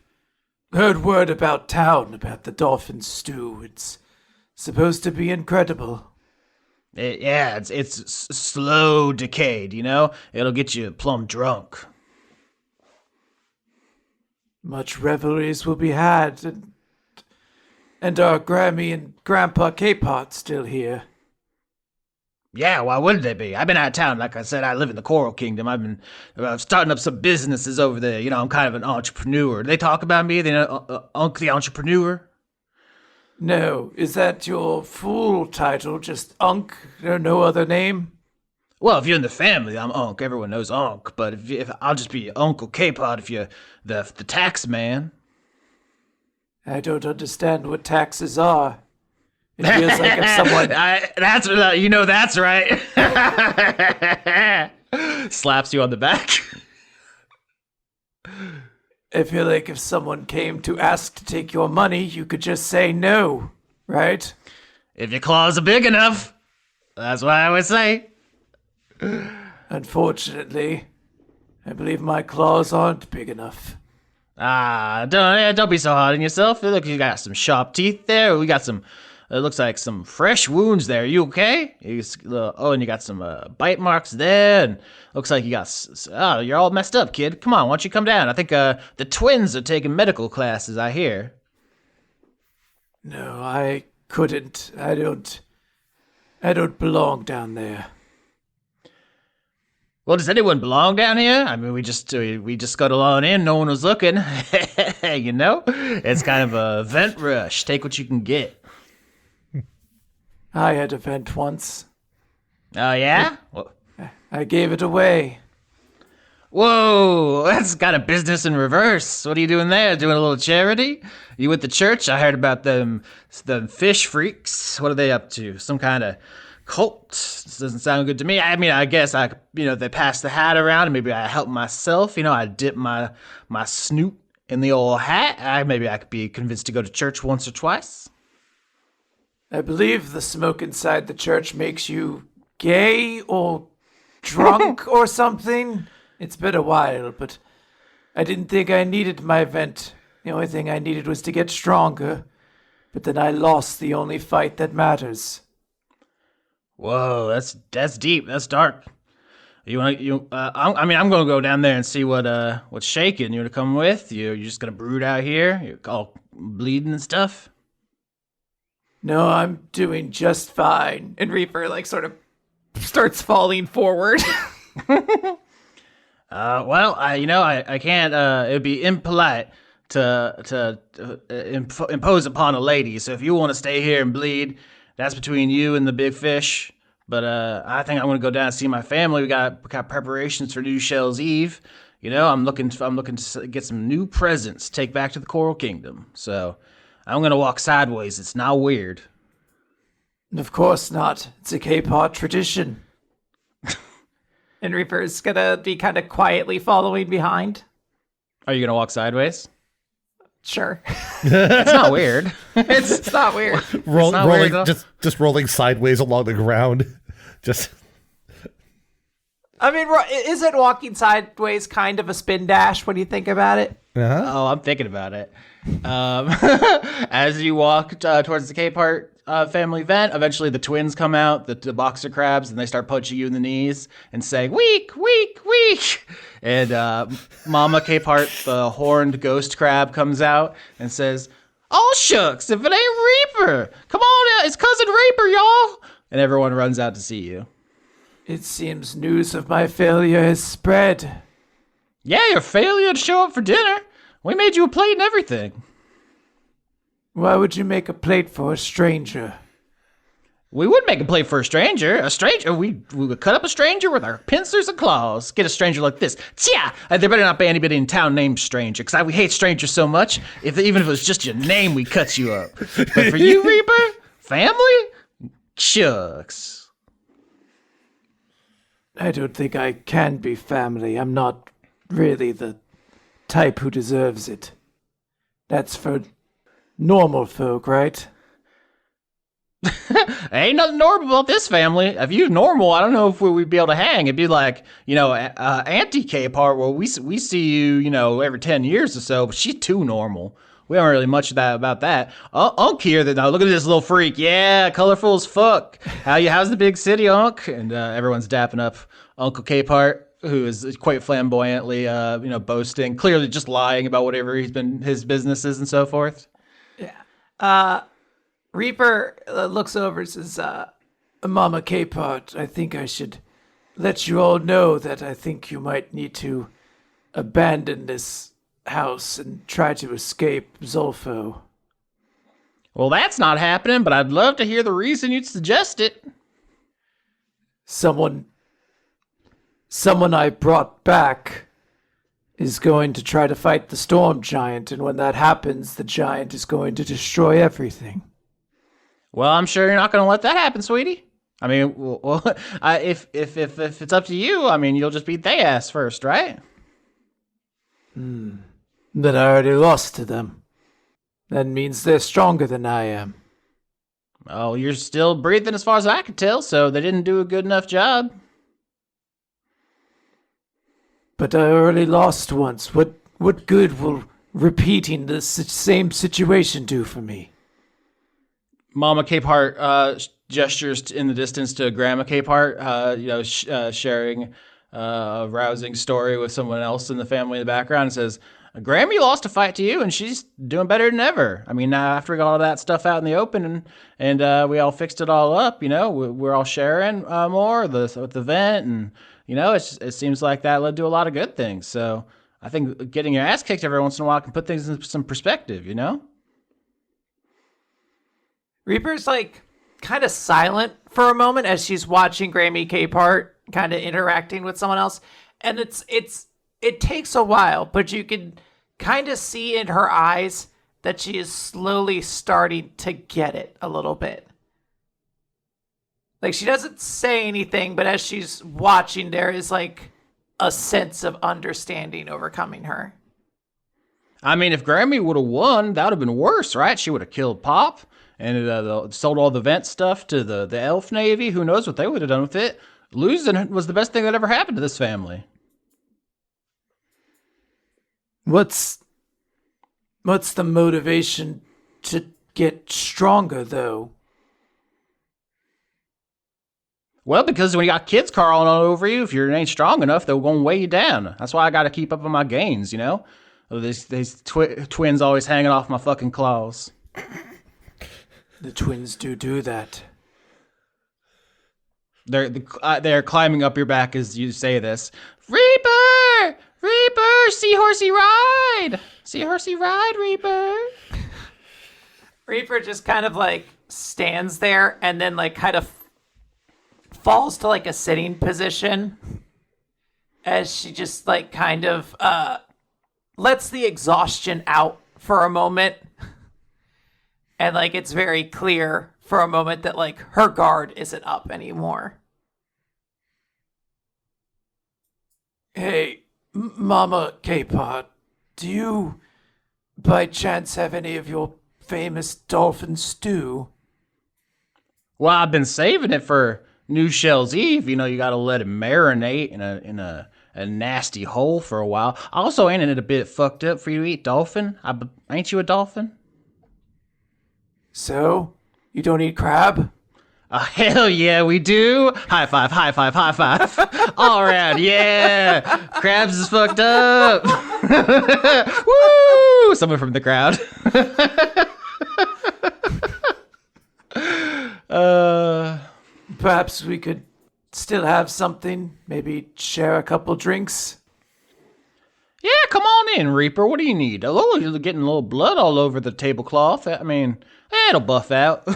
[SPEAKER 4] heard word about town about the dolphin stew. It's supposed to be incredible.
[SPEAKER 3] It's slow decayed, It'll get you plumb drunk.
[SPEAKER 4] Much revelries will be had, and are Grammy and Grandpa K-Pot still here?
[SPEAKER 3] Yeah, why wouldn't they be? I've been out of town. Like I said, I live in the Coral Kingdom. I've been starting up some businesses over there. I'm kind of an entrepreneur. Do they talk about me? They know Unc the entrepreneur?
[SPEAKER 4] No, is that your full title? Just Unk? No other name?
[SPEAKER 6] Well, if you're in the family, I'm Unc. Everyone knows Unc. But if I'll just be Uncle K-Pod if you're the tax man.
[SPEAKER 4] I don't understand what taxes are. It feels like if someone...
[SPEAKER 6] That's right. Slaps you on the back.
[SPEAKER 4] I feel like if someone came to ask to take your money, you could just say no, right?
[SPEAKER 6] If your claws are big enough. That's what I would say.
[SPEAKER 4] Unfortunately, I believe my claws aren't big enough.
[SPEAKER 6] Don't be so hard on yourself. Look, you got some sharp teeth there. We got some, it looks like some fresh wounds there. You okay? And you got some bite marks there. And looks like you got, you're all messed up, kid. Come on, why don't you come down? I think the twins are taking medical classes, I hear.
[SPEAKER 4] No, I couldn't. I don't belong down there.
[SPEAKER 6] Well, does anyone belong down here? I mean, we just got along in. No one was looking. You know, it's kind of a vent rush. Take what you can get.
[SPEAKER 4] I had a vent once.
[SPEAKER 6] Oh yeah?
[SPEAKER 4] I gave it away.
[SPEAKER 6] Whoa, that's kind of business in reverse. What are you doing there? Doing a little charity? You with the church? I heard about them fish freaks. What are they up to? Some kind of cult? This doesn't sound good to me. I mean, I guess they pass the hat around and maybe I help myself. I dip my snoot in the old hat. Maybe I could be convinced to go to church once or twice.
[SPEAKER 4] I believe the smoke inside the church makes you gay or drunk or something. It's been a while, but I didn't think I needed my vent. The only thing I needed was to get stronger. But then I lost the only fight that matters.
[SPEAKER 6] Whoa, that's deep. That's dark. I'm gonna go down there and see what's shaking. You wanna come with? You're just gonna brood out here? You're all bleeding and stuff?
[SPEAKER 4] No, I'm doing just fine. And Reaper, sort of starts falling forward.
[SPEAKER 6] I can't, it'd be impolite to impose upon a lady. So if you want to stay here and bleed, that's between you and the big fish. But I think I'm gonna go down and see my family. We got preparations for New Shell's Eve. I'm looking to get some new presents to take back to the Coral Kingdom. So I'm gonna walk sideways. It's not weird.
[SPEAKER 4] Of course not. It's a K-pop tradition. And Reaper is gonna be kind of quietly following behind.
[SPEAKER 6] Are you gonna walk sideways?
[SPEAKER 4] Sure.
[SPEAKER 6] It's not weird.
[SPEAKER 4] It's not weird.
[SPEAKER 5] Rolling, just rolling sideways along the ground. Just.
[SPEAKER 4] I mean, isn't walking sideways kind of a spin dash when you think about it?
[SPEAKER 5] Uh-huh.
[SPEAKER 6] Oh, I'm thinking about it. As you walk towards the K-Part family vent, eventually the twins come out, the boxer crabs, and they start punching you in the knees and saying, "Weak, weak, weak." And Mama K-Part, the horned ghost crab, comes out and says, "Oh, shucks, if it ain't Reaper! Come on out, it's Cousin Reaper, y'all!" And everyone runs out to see you.
[SPEAKER 4] It seems news of my failure has spread.
[SPEAKER 6] Yeah, your failure to show up for dinner. We made you a plate and everything.
[SPEAKER 4] Why would you make a plate for a stranger?
[SPEAKER 6] We would make a plate for a stranger. We would cut up a stranger with our pincers and claws. Get a stranger like this. Tja! There better not be anybody in town named Stranger, because we hate strangers so much. Even if it was just your name, we cut you up. But for you, Reaper, family? Shucks.
[SPEAKER 4] I don't think I can be family. I'm not really the type who deserves it. That's for normal folk, right?
[SPEAKER 6] Ain't nothing normal about this family. If you normal, I don't know if we'd be able to hang. It'd be like, Auntie K-Part, where we see you, every 10 years or so, but she's too normal. We don't really much about that. Unc here, now look at this little freak. Yeah, colorful as fuck. How's the big city, Unc? And everyone's dapping up Uncle K-Part, who is quite flamboyantly, boasting, clearly just lying about whatever his businesses and so forth.
[SPEAKER 4] Yeah. Reaper looks over and says, Mama K-Part, I think I should let you all know that I think you might need to abandon this house and try to escape Zolfo.
[SPEAKER 3] Well, that's not happening, but I'd love to hear the reason you'd suggest it.
[SPEAKER 4] Someone I brought back is going to try to fight the storm giant, and when that happens, the giant is going to destroy everything.
[SPEAKER 3] Well, I'm sure you're not going to let that happen, sweetie. I mean, well, if it's up to you, I mean, you'll just beat they ass first, right?
[SPEAKER 4] Then I already lost to them. That means they're stronger than I am.
[SPEAKER 3] Oh, you're still breathing as far as I can tell, so they didn't do a good enough job.
[SPEAKER 4] But I already lost once. What good will repeating the same situation do for me?
[SPEAKER 3] Mama Capehart gestures in the distance to Grandma Capehart, sharing a rousing story with someone else in the family in the background, and says, Grammy lost a fight to you, and she's doing better than ever. I mean, now after we got all that stuff out in the open and we all fixed it all up, we're all sharing more with the vent, and, it seems like that led to a lot of good things. So I think getting your ass kicked every once in a while can put things in some perspective,
[SPEAKER 4] Reaper's kind of silent for a moment as she's watching Grammy Capehart kind of interacting with someone else, and it takes a while, but you can kind of see in her eyes that she is slowly starting to get it a little bit. She doesn't say anything, but as she's watching, there is a sense of understanding overcoming her.
[SPEAKER 3] I mean, if Grammy would have won, that would have been worse, right? She would have killed Pop and sold all the vent stuff to the Elf Navy. Who knows what they would have done with it? Losing was the best thing that ever happened to this family.
[SPEAKER 4] What's the motivation to get stronger, though?
[SPEAKER 3] Well, because when you got kids crawling all over you, if you ain't strong enough, they're going to weigh you down. That's why I got to keep up on my gains, These twins always hanging off my fucking claws.
[SPEAKER 4] The twins do that.
[SPEAKER 3] They're climbing up your back as you say this. Reaper! Reaper! Seahorsey ride! Seahorsey ride, Reaper!
[SPEAKER 4] Reaper just kind of stands there and then kind of falls to a sitting position as she just kind of lets the exhaustion out for a moment. And it's very clear for a moment that her guard isn't up anymore. Hey, Mama K-Pot, do you by chance have any of your famous dolphin stew?
[SPEAKER 3] Well, I've been saving it for New Shell's Eve. You got to let it marinate in a nasty hole for a while. Also, ain't it a bit fucked up for you to eat dolphin? Ain't you a dolphin?
[SPEAKER 4] So, you don't eat crab?
[SPEAKER 3] Hell yeah, we do. High five, high five, high five. All around, yeah. Krabs is fucked up. Woo! Someone from the crowd.
[SPEAKER 4] Perhaps we could still have something. Maybe share a couple drinks.
[SPEAKER 3] Yeah, come on in, Reaper. What do you need? Oh, you're getting a little blood all over the tablecloth. I mean, it'll buff out.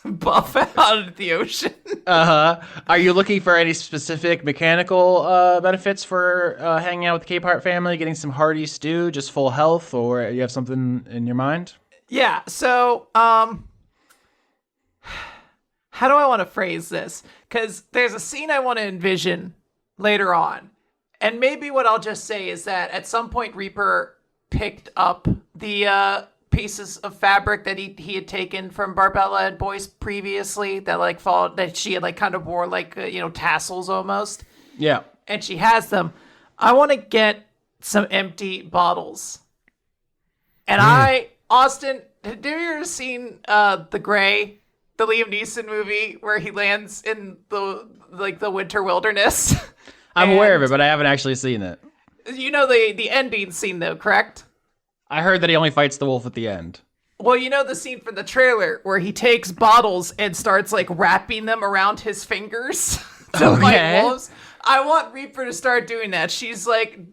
[SPEAKER 4] Buff out of the ocean.
[SPEAKER 3] Are you looking for any specific mechanical benefits for hanging out with the Capehart family, getting some hearty stew, just full health, or you have something in your mind?
[SPEAKER 4] Yeah, so, how do I want to phrase this? Because there's a scene I want to envision later on. And maybe what I'll just say is that at some point Reaper picked up the pieces of fabric that he had taken from Barbella and Boyce previously that followed, that she had kind of wore tassels almost.
[SPEAKER 3] Yeah.
[SPEAKER 4] And she has them. I want to get some empty bottles. And Austin, have you ever seen The Gray, the Liam Neeson movie where he lands in the winter wilderness?
[SPEAKER 3] I'm aware of it, but I haven't actually seen it.
[SPEAKER 4] You know the ending scene though, correct?
[SPEAKER 3] I heard that he only fights the wolf at the end.
[SPEAKER 4] Well, you know the scene from the trailer where he takes bottles and starts wrapping them around his fingers to fight wolves. I want Reaper to start doing that. She's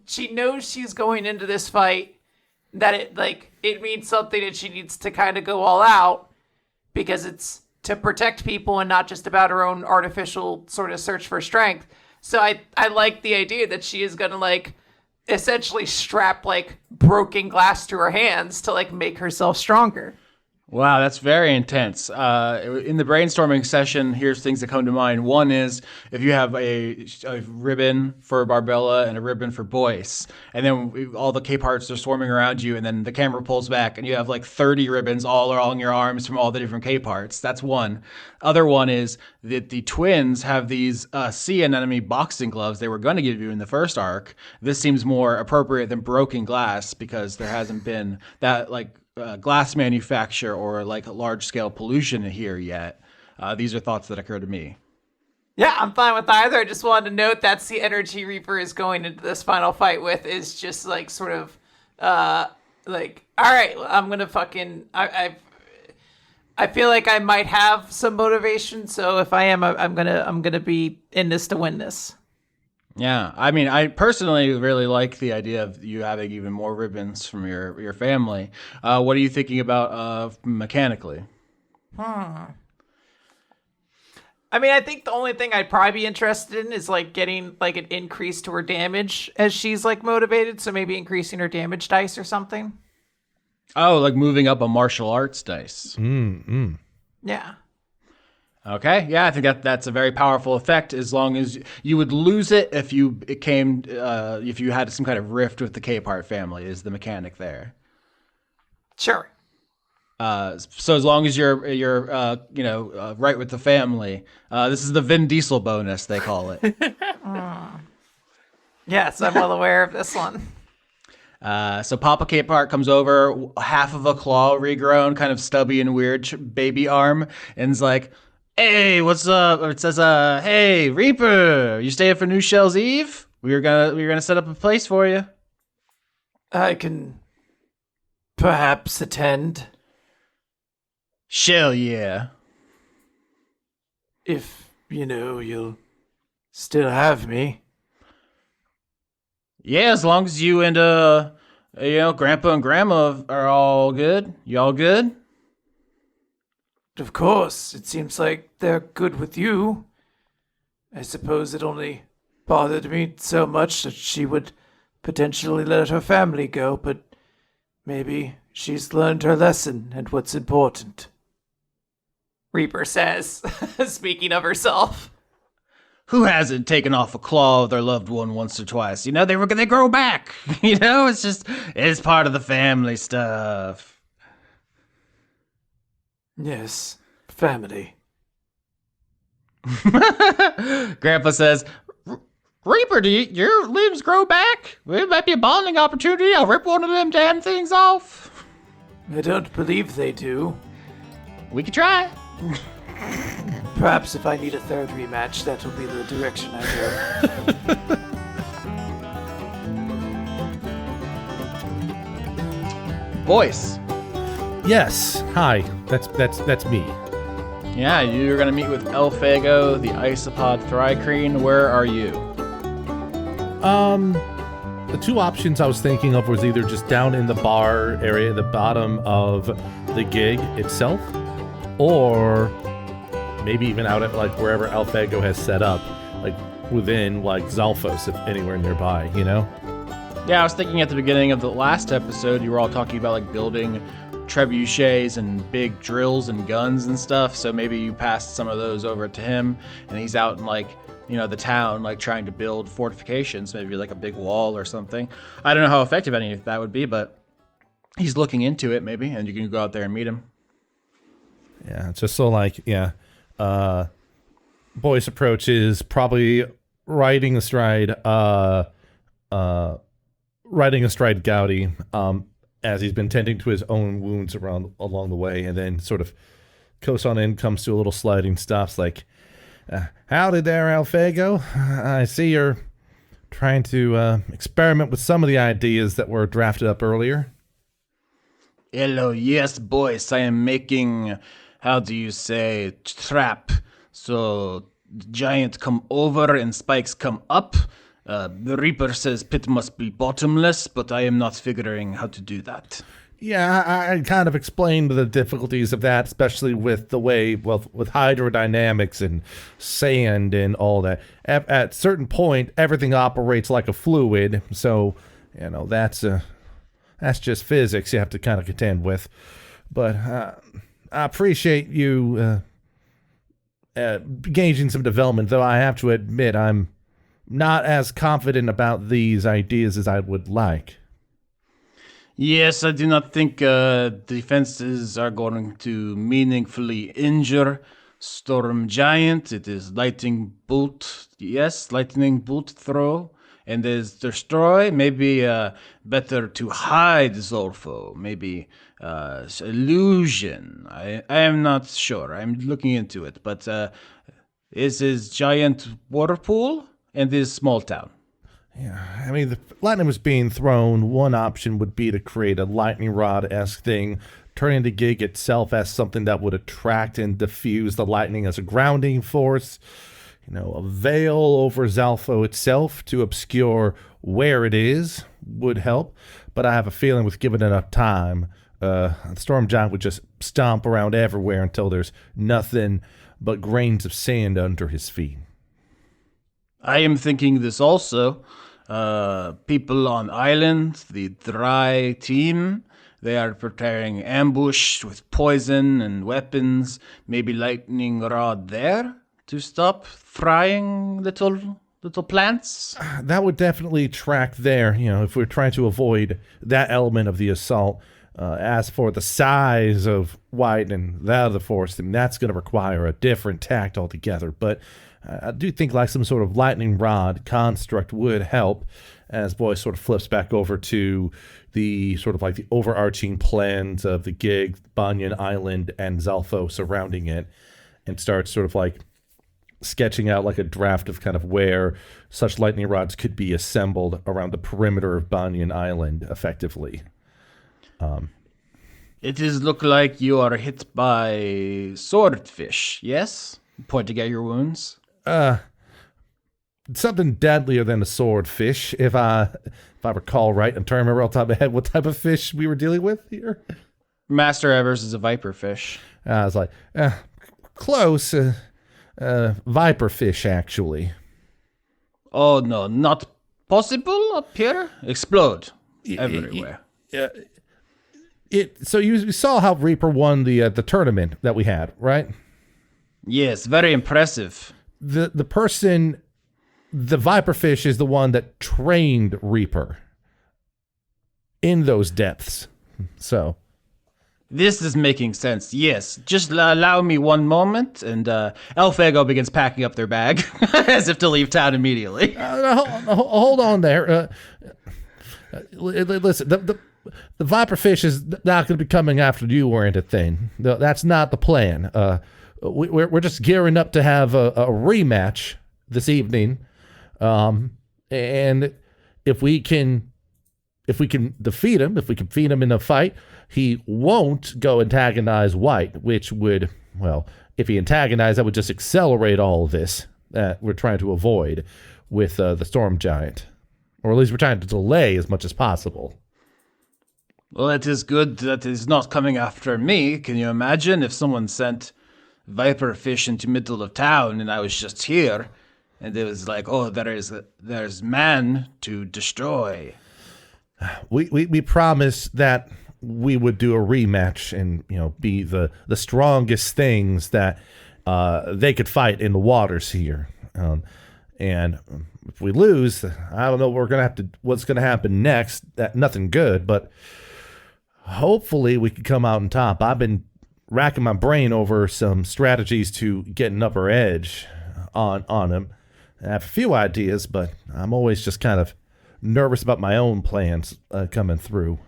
[SPEAKER 4] she knows she's going into this fight that it means something and she needs to kind of go all out because it's to protect people and not just about her own artificial sort of search for strength. So I like the idea that she is gonna essentially strap broken glass to her hands to make herself stronger.
[SPEAKER 3] Wow, that's very intense. In the brainstorming session, here's things that come to mind. One is if you have a ribbon for Barbella and a ribbon for Boyce, and then all the K-parts are swarming around you, and then the camera pulls back, and you have 30 ribbons all along your arms from all the different K-parts. That's one. Other one is that the twins have these sea anemone boxing gloves they were going to give you in the first arc. This seems more appropriate than broken glass because there hasn't been that glass manufacture or large scale pollution here yet. These are thoughts that occur to me.
[SPEAKER 4] Yeah, I'm fine with either. I just wanted to note that's the energy Reaper is going into this final fight with, is just all right, I'm gonna fucking I feel like I might have some motivation, so if I am, I'm gonna be in this to win this.
[SPEAKER 3] Yeah, I mean, I personally really like the idea of you having even more ribbons from your family. What are you thinking about mechanically?
[SPEAKER 4] I mean, I think the only thing I'd probably be interested in is getting an increase to her damage as she's motivated. So maybe increasing her damage dice or something.
[SPEAKER 3] Oh, moving up a martial arts dice.
[SPEAKER 4] Yeah.
[SPEAKER 3] Okay, yeah, I think that's a very powerful effect. As long as you would lose it if you had some kind of rift with the K-part family, is the mechanic there.
[SPEAKER 4] Sure.
[SPEAKER 3] So as long as you're right with the family, this is the Vin Diesel bonus they call it.
[SPEAKER 4] Yes, I'm well aware of this one.
[SPEAKER 3] So Papa K-part comes over, half of a claw regrown, kind of stubby and weird baby arm, and is like, "Hey, what's up?" It says, "Hey, Reaper, you staying for New Shell's Eve? We were gonna set up a place for you."
[SPEAKER 4] I can perhaps attend.
[SPEAKER 3] Shell, yeah.
[SPEAKER 4] If, you'll still have me.
[SPEAKER 3] Yeah, as long as you and Grandpa and Grandma are all good. You all good?
[SPEAKER 4] Of course, it seems like they're good with you. I suppose it only bothered me so much that she would potentially let her family go, but maybe she's learned her lesson and what's important. Reaper says, speaking of herself.
[SPEAKER 3] Who hasn't taken off a claw of their loved one once or twice? They grow back. It's part of the family stuff.
[SPEAKER 4] Yes, family.
[SPEAKER 3] Grandpa says, "Reaper, do your limbs grow back? It might be a bonding opportunity. I'll rip one of them damn things off."
[SPEAKER 4] I don't believe they do.
[SPEAKER 3] We could try.
[SPEAKER 4] Perhaps if I need a third rematch, that will be the direction I
[SPEAKER 3] go. Boyce.
[SPEAKER 5] Yes. Hi. That's me.
[SPEAKER 3] Yeah, you're gonna meet with Elfago, the isopod Thrycreen. Where are you?
[SPEAKER 5] The two options I was thinking of was either just down in the bar area, the bottom of the gig itself, or maybe even out at wherever Elfago has set up, within Zalphos, if anywhere nearby,
[SPEAKER 3] Yeah, I was thinking at the beginning of the last episode, you were all talking about building trebuchets and big drills and guns and stuff. So maybe you passed some of those over to him, and he's out in the town, trying to build fortifications, maybe a big wall or something. I don't know how effective any of that would be, but he's looking into it maybe, and you can go out there and meet him.
[SPEAKER 5] Yeah, just so Boyce approach is probably riding astride Gowdy, as he's been tending to his own wounds along the way, and then sort of coasts on in, comes to a little sliding stops, howdy there, Elfago. I see you're trying to experiment with some of the ideas that were drafted up earlier.
[SPEAKER 3] Hello, yes, Boyce. I am making, how do you say, trap. So giant come over and spikes come up,
[SPEAKER 6] The Reaper says pit must be bottomless, but I am not figuring how to do that.
[SPEAKER 5] Yeah, I kind of explained the difficulties of that, especially with the way, well, with hydrodynamics and sand and all that. At certain point, everything operates like a fluid, so, that's just physics you have to kind of contend with. But I appreciate you gauging some development, though I have to admit I'm not as confident about these ideas as I would like.
[SPEAKER 6] Yes, I do not think defenses are going to meaningfully injure Storm Giant. It is lightning bolt, yes, lightning bolt throw. And there's destroy, maybe better to hide Zolfo, maybe illusion. I am not sure. I'm looking into it. But is his giant whirlpool and this small town?
[SPEAKER 5] Yeah, I mean, the lightning was being thrown. One option would be to create a lightning rod-esque thing, turning the gig itself as something that would attract and diffuse the lightning as a grounding force. A veil over Zalfo itself to obscure where it is would help. But I have a feeling with given enough time, the Storm Giant would just stomp around everywhere until there's nothing but grains of sand under his feet.
[SPEAKER 6] I am thinking this also. People on island, the dry team, they are preparing ambush with poison and weapons, maybe lightning rod there to stop frying little plants.
[SPEAKER 5] That would definitely track there, if we're trying to avoid that element of the assault. As for the size of White and that other force, then that's going to require a different tact altogether. But I do think like some sort of lightning rod construct would help, as Boyce sort of flips back over to the sort of like the overarching plans of the gig, Banyan Island, and Zalfo surrounding it, and starts sort of like sketching out like a draft of kind of where such lightning rods could be assembled around the perimeter of Banyan Island effectively.
[SPEAKER 6] It is look like you are hit by swordfish, yes? Pointing at your wounds.
[SPEAKER 5] Something deadlier than a swordfish, if I recall right. I'm trying to remember off the top of my head what type of fish we were dealing with here.
[SPEAKER 6] Master Evers is a viperfish.
[SPEAKER 5] I was like, close. Viperfish, actually.
[SPEAKER 6] Oh no, not possible up here? Explode everywhere.
[SPEAKER 5] So you saw how Reaper won the tournament that we had, right?
[SPEAKER 6] Yes, very impressive.
[SPEAKER 5] The person, the Viperfish is the one that trained Reaper in those depths. So
[SPEAKER 6] this is making sense. Yes, just allow me one moment, and Elfago begins packing up their bag as if to leave town immediately.
[SPEAKER 5] Hold on there. Listen, the Viperfish is not going to be coming after you or anything. That's not the plan. We're just gearing up to have a rematch this evening, and if we can defeat him, if we can feed him in a fight, he won't go antagonize White, which would, well, if he antagonized, that would just accelerate all of this that we're trying to avoid with the Storm Giant, or at least we're trying to delay as much as possible.
[SPEAKER 6] Well, it is good that he's not coming after me. Can you imagine if someone sent Viperfish into middle of town and I was just here, and it was like, oh, there's man to destroy.
[SPEAKER 5] We promised that we would do a rematch and be the strongest things that they could fight in the waters here. And if we lose, I don't know what's gonna happen next. Nothing good, but hopefully we can come out on top. I've been racking my brain over some strategies to get an upper edge on him. I have a few ideas, but I'm always just kind of nervous about my own plans coming through.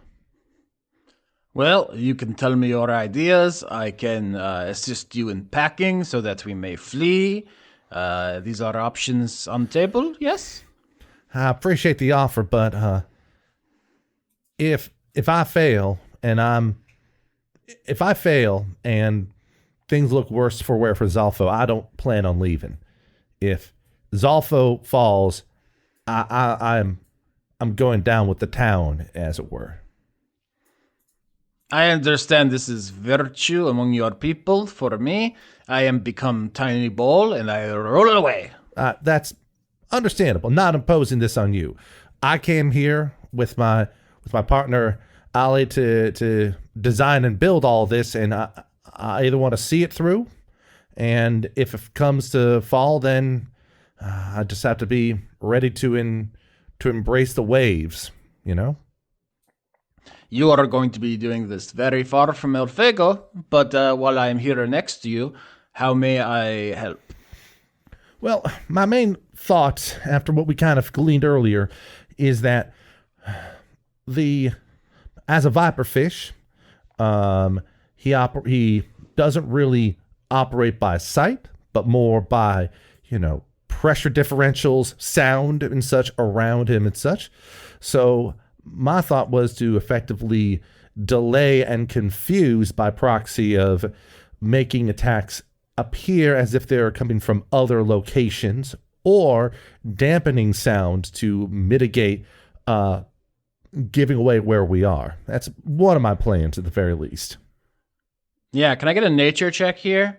[SPEAKER 6] Well, you can tell me your ideas. I can assist you in packing so that we may flee. These are options on the table, yes?
[SPEAKER 5] I appreciate the offer, but if I fail and things look worse for Zalfo, I don't plan on leaving. If Zalfo falls, I'm going down with the town, as it were.
[SPEAKER 3] I understand this is virtue among your people. For me, I am become tiny ball and I roll it away.
[SPEAKER 5] That's understandable. Not imposing this on you. I came here with my partner Ali to design and build all this, and I either want to see it through, and if it comes to fall, then I just have to be ready to embrace the waves. You know.
[SPEAKER 3] You are going to be doing this very far from El Fuego, but while I am here next to you, how may I help?
[SPEAKER 5] Well, my main thought, after what we kind of gleaned earlier, is that as a viperfish, he doesn't really operate by sight, but more by, pressure differentials, sound and such around him and such. So my thought was to effectively delay and confuse by proxy of making attacks appear as if they're coming from other locations, or dampening sound to mitigate giving away where we are. That's one of my plans at the very least.
[SPEAKER 3] Yeah, can I get a nature check here?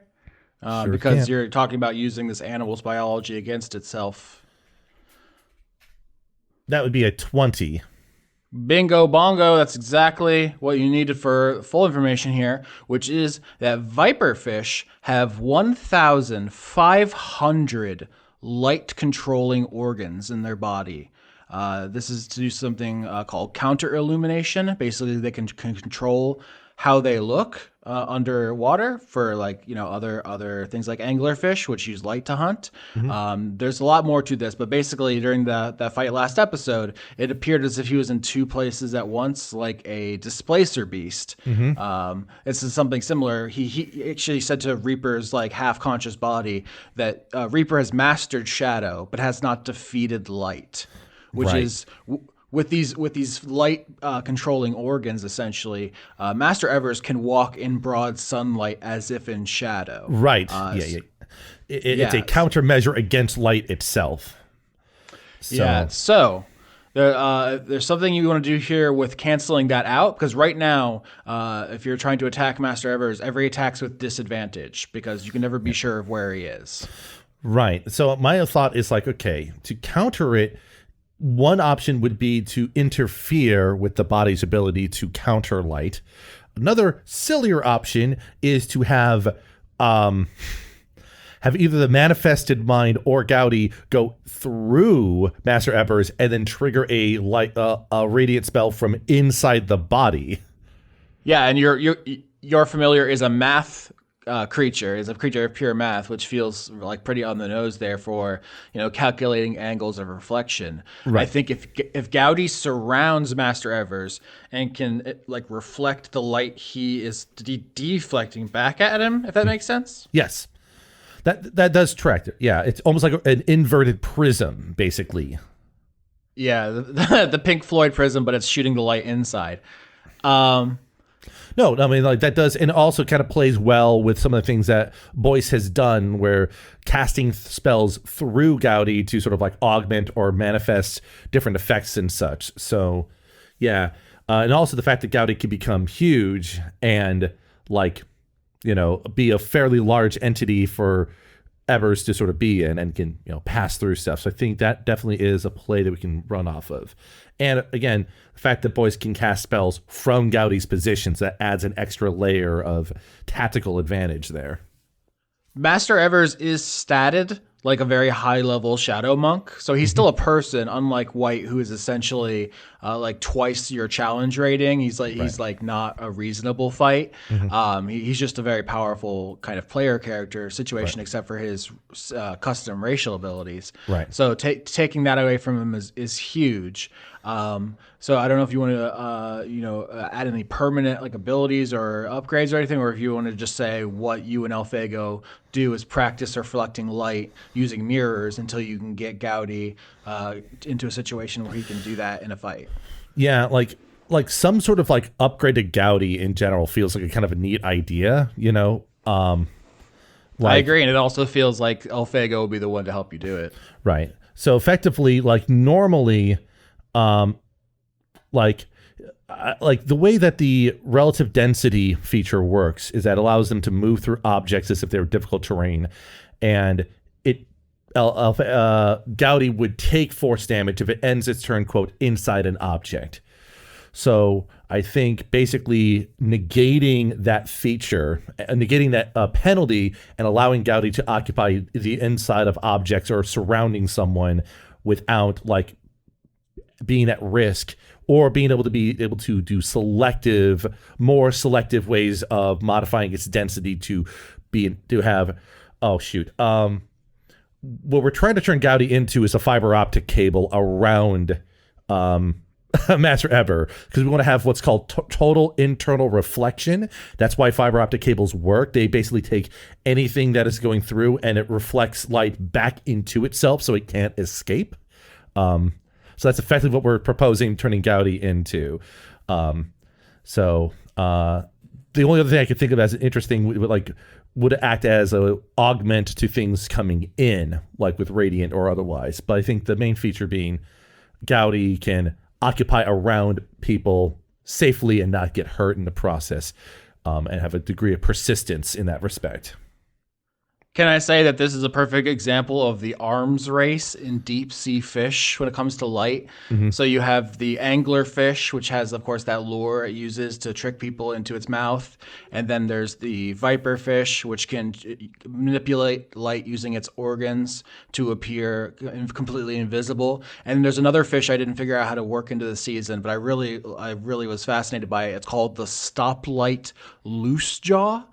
[SPEAKER 5] Sure
[SPEAKER 3] because
[SPEAKER 5] can.
[SPEAKER 3] you're talking about using this animal's biology against itself.
[SPEAKER 5] That would be a 20.
[SPEAKER 3] Bingo bongo, that's exactly what you needed for full information here, which is that viperfish have 1,500 light controlling organs in their body. This is to do something called counter illumination. Basically, they can control how they look underwater for other things like anglerfish, which use light to hunt. There's a lot more to this, but basically during that fight last episode, it appeared as if he was in two places at once, like a displacer beast. This is something similar. He actually said to Reaper's half conscious body that Reaper has mastered shadow, but has not defeated light, which
[SPEAKER 5] Right.
[SPEAKER 3] is. With these light controlling organs, essentially, Master Evers can walk in broad sunlight as if in shadow.
[SPEAKER 5] Right. Yeah. It's a countermeasure against light itself.
[SPEAKER 3] So there's something you want to do here with canceling that out, because right now, if you're trying to attack Master Evers, every attack's with disadvantage because you can never be sure of where he is.
[SPEAKER 5] Right. So my thought is okay, to counter it, one option would be to interfere with the body's ability to counter light. Another sillier option is to have either the manifested mind or Gowdy go through Master Evers and then trigger a radiant spell from inside the body.
[SPEAKER 3] Yeah, and your familiar is a math creature, is a creature of pure math, which feels pretty on the nose there for calculating angles of reflection.
[SPEAKER 5] Right.
[SPEAKER 3] I think if Gowdy surrounds Master Evers and can reflect the light he is deflecting back at him, if that makes sense.
[SPEAKER 5] Yes, that does track it. Yeah, it's almost like an inverted prism, basically.
[SPEAKER 3] Yeah, the Pink Floyd prism, but it's shooting the light inside.
[SPEAKER 5] No, I mean, that does, and also kind of plays well with some of the things that Boyce has done, where casting spells through Gowdy to sort of augment or manifest different effects and such. So, yeah. And also the fact that Gowdy can become huge and, be a fairly large entity for Evers to sort of be in and can, pass through stuff. So I think that definitely is a play that we can run off of. And again, the fact that Boyce can cast spells from Gowdy's positions, that adds an extra layer of tactical advantage there.
[SPEAKER 3] Master Evers is statted like a very high level shadow monk, so he's still a person, unlike White, who is essentially twice your challenge rating. He's not a reasonable fight. He's just a very powerful kind of player character situation, except for his custom racial abilities.
[SPEAKER 5] Right.
[SPEAKER 3] So taking that away from him is huge. So I don't know if you want to, add any permanent abilities or upgrades or anything, or if you want to just say what you and Elfego do is practice reflecting light using mirrors until you can get Gowdy into a situation where he can do that in a fight.
[SPEAKER 5] Yeah, like some sort of upgraded Gowdy in general feels like a kind of a neat idea,
[SPEAKER 3] I agree, and it also feels like Elfego will be the one to help you do it.
[SPEAKER 5] Right. So effectively, like normally, like the way that the relative density feature works is that it allows them to move through objects as if they were difficult terrain, and Goudy would take force damage if it ends its turn, quote, inside an object. So I think basically negating that feature, negating that penalty, and allowing Goudy to occupy the inside of objects or surrounding someone without like being at risk, or be able to do more selective ways of modifying its density to have. Oh shoot. What we're trying to turn Goudy into is a fiber optic cable around Master Ever, because we want to have what's called total internal reflection. That's why fiber optic cables work. They basically take anything that is going through and it reflects light back into itself so it can't escape. So that's effectively what we're proposing turning Goudy into. The only other thing I could think of as interesting would act as an augment to things coming in, like with Radiant or otherwise. But I think the main feature being Goudy can occupy around people safely and not get hurt in the process, and have a degree of persistence in that respect.
[SPEAKER 3] Can I say that this is a perfect example of the arms race in deep sea fish when it comes to light? Mm-hmm. So you have the angler fish, which has, of course, that lure it uses to trick people into its mouth. And then there's the viper fish, which can manipulate light using its organs to appear completely invisible. And there's another fish I didn't figure out how to work into the season, but I really was fascinated by it. It's called the stoplight loose jaw.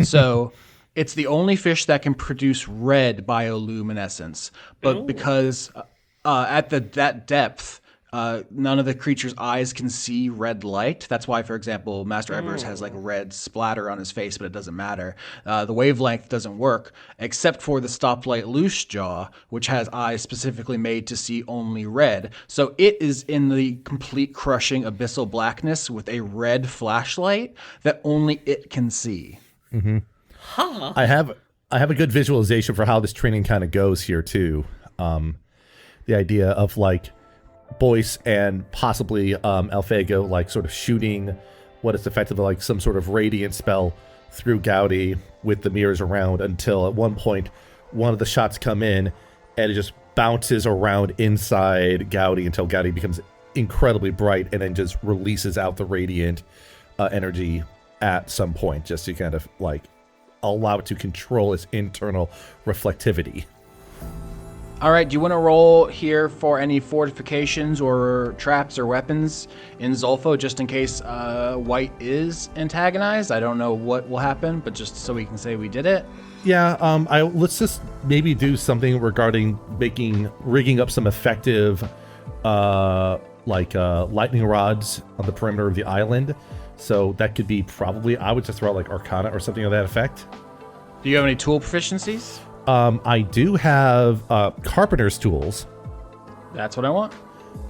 [SPEAKER 3] So it's the only fish that can produce red bioluminescence, but because at that depth, none of the creature's eyes can see red light. That's why, for example, Master Evers has like red splatter on his face, but it doesn't matter. The wavelength doesn't work, except for the stoplight loose jaw, which has eyes specifically made to see only red. So it is in the complete crushing abyssal blackness with a red flashlight that only it can see.
[SPEAKER 5] Mm-hmm. Huh. I have a good visualization for how this training kind of goes here too. The idea of like Boyce and possibly Alphego like sort of shooting what is effectively like some sort of radiant spell through Goudy with the mirrors around, until at one point one of the shots come in and it just bounces around inside Goudy until Goudy becomes incredibly bright and then just releases out the radiant energy at some point, just to kind of like allow it to control its internal reflectivity.
[SPEAKER 3] All right, do you want to roll here for any fortifications or traps or weapons in Zolfo, just in case White is antagonized? I don't know what will happen, but just so we can say we did it.
[SPEAKER 5] Yeah, let's just maybe do something regarding rigging up some effective lightning rods on the perimeter of the island. So that could be probably, I would just throw out like Arcana or something of that effect.
[SPEAKER 3] Do you have any tool proficiencies?
[SPEAKER 5] I do have carpenter's tools.
[SPEAKER 3] That's what I want.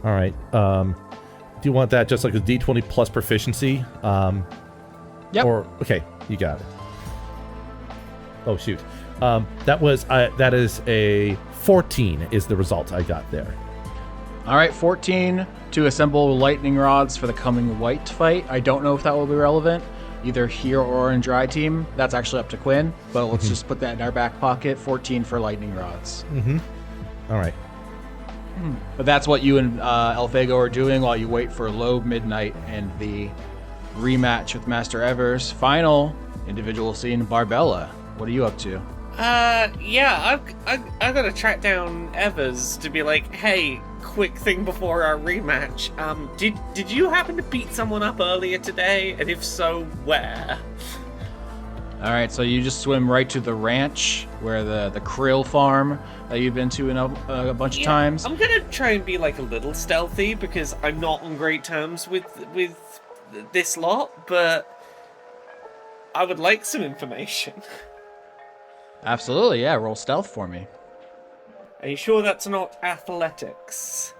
[SPEAKER 5] All right. Do you want that just like a D20 plus proficiency?
[SPEAKER 3] Yep.
[SPEAKER 5] Or okay, you got it. Oh shoot. That is a 14 is the result I got there.
[SPEAKER 3] All right, 14 to assemble lightning rods for the coming White fight. I don't know if that will be relevant, either here or in Dry Team. That's actually up to Quinn, but let's just put that in our back pocket. 14 for lightning rods.
[SPEAKER 5] Mm-hmm. All right.
[SPEAKER 3] But that's what you and Alphego are doing while you wait for low midnight and the rematch with Master Evers. Final individual scene, Barbella. What are you up to?
[SPEAKER 2] Yeah, I've got to track down Evers to be like, hey, quick thing before our rematch. Did you happen to beat someone up earlier today? And if so, where?
[SPEAKER 3] All right, so you just swim right to the ranch where the krill farm that you've been to a bunch of times.
[SPEAKER 2] I'm gonna try and be like a little stealthy because I'm not on great terms with this lot, but I would like some information.
[SPEAKER 3] Absolutely, yeah. Roll stealth for me.
[SPEAKER 2] Are you sure that's not athletics?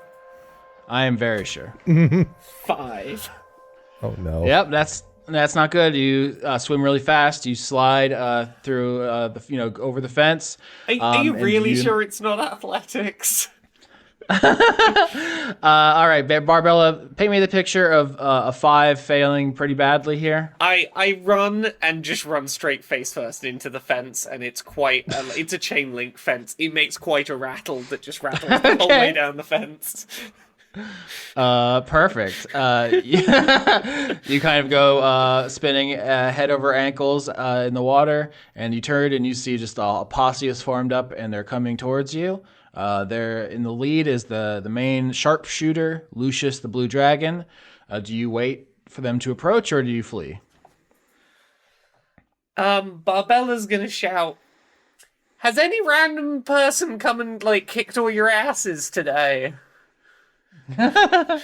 [SPEAKER 3] I am very sure.
[SPEAKER 2] 5.
[SPEAKER 5] Oh no.
[SPEAKER 3] Yep, that's not good. You swim really fast. You slide through over the fence.
[SPEAKER 2] Are you really sure it's not athletics?
[SPEAKER 3] All right, Barbella, paint me the picture of a 5 failing pretty badly here.
[SPEAKER 2] I run and just run straight face first into the fence, and it's it's a chain link fence. It makes quite a rattle that just rattles the whole way down the fence.
[SPEAKER 3] Perfect. You kind of go spinning head over ankles in the water, and you turn and you see just a posse is formed up, and they're coming towards you. They're in the lead is the main sharpshooter, Lucius the Blue Dragon. Do you wait for them to approach, or do you flee?
[SPEAKER 2] Barbella's gonna shout, "Has any random person come and kicked all your asses today?"
[SPEAKER 3] Yeah.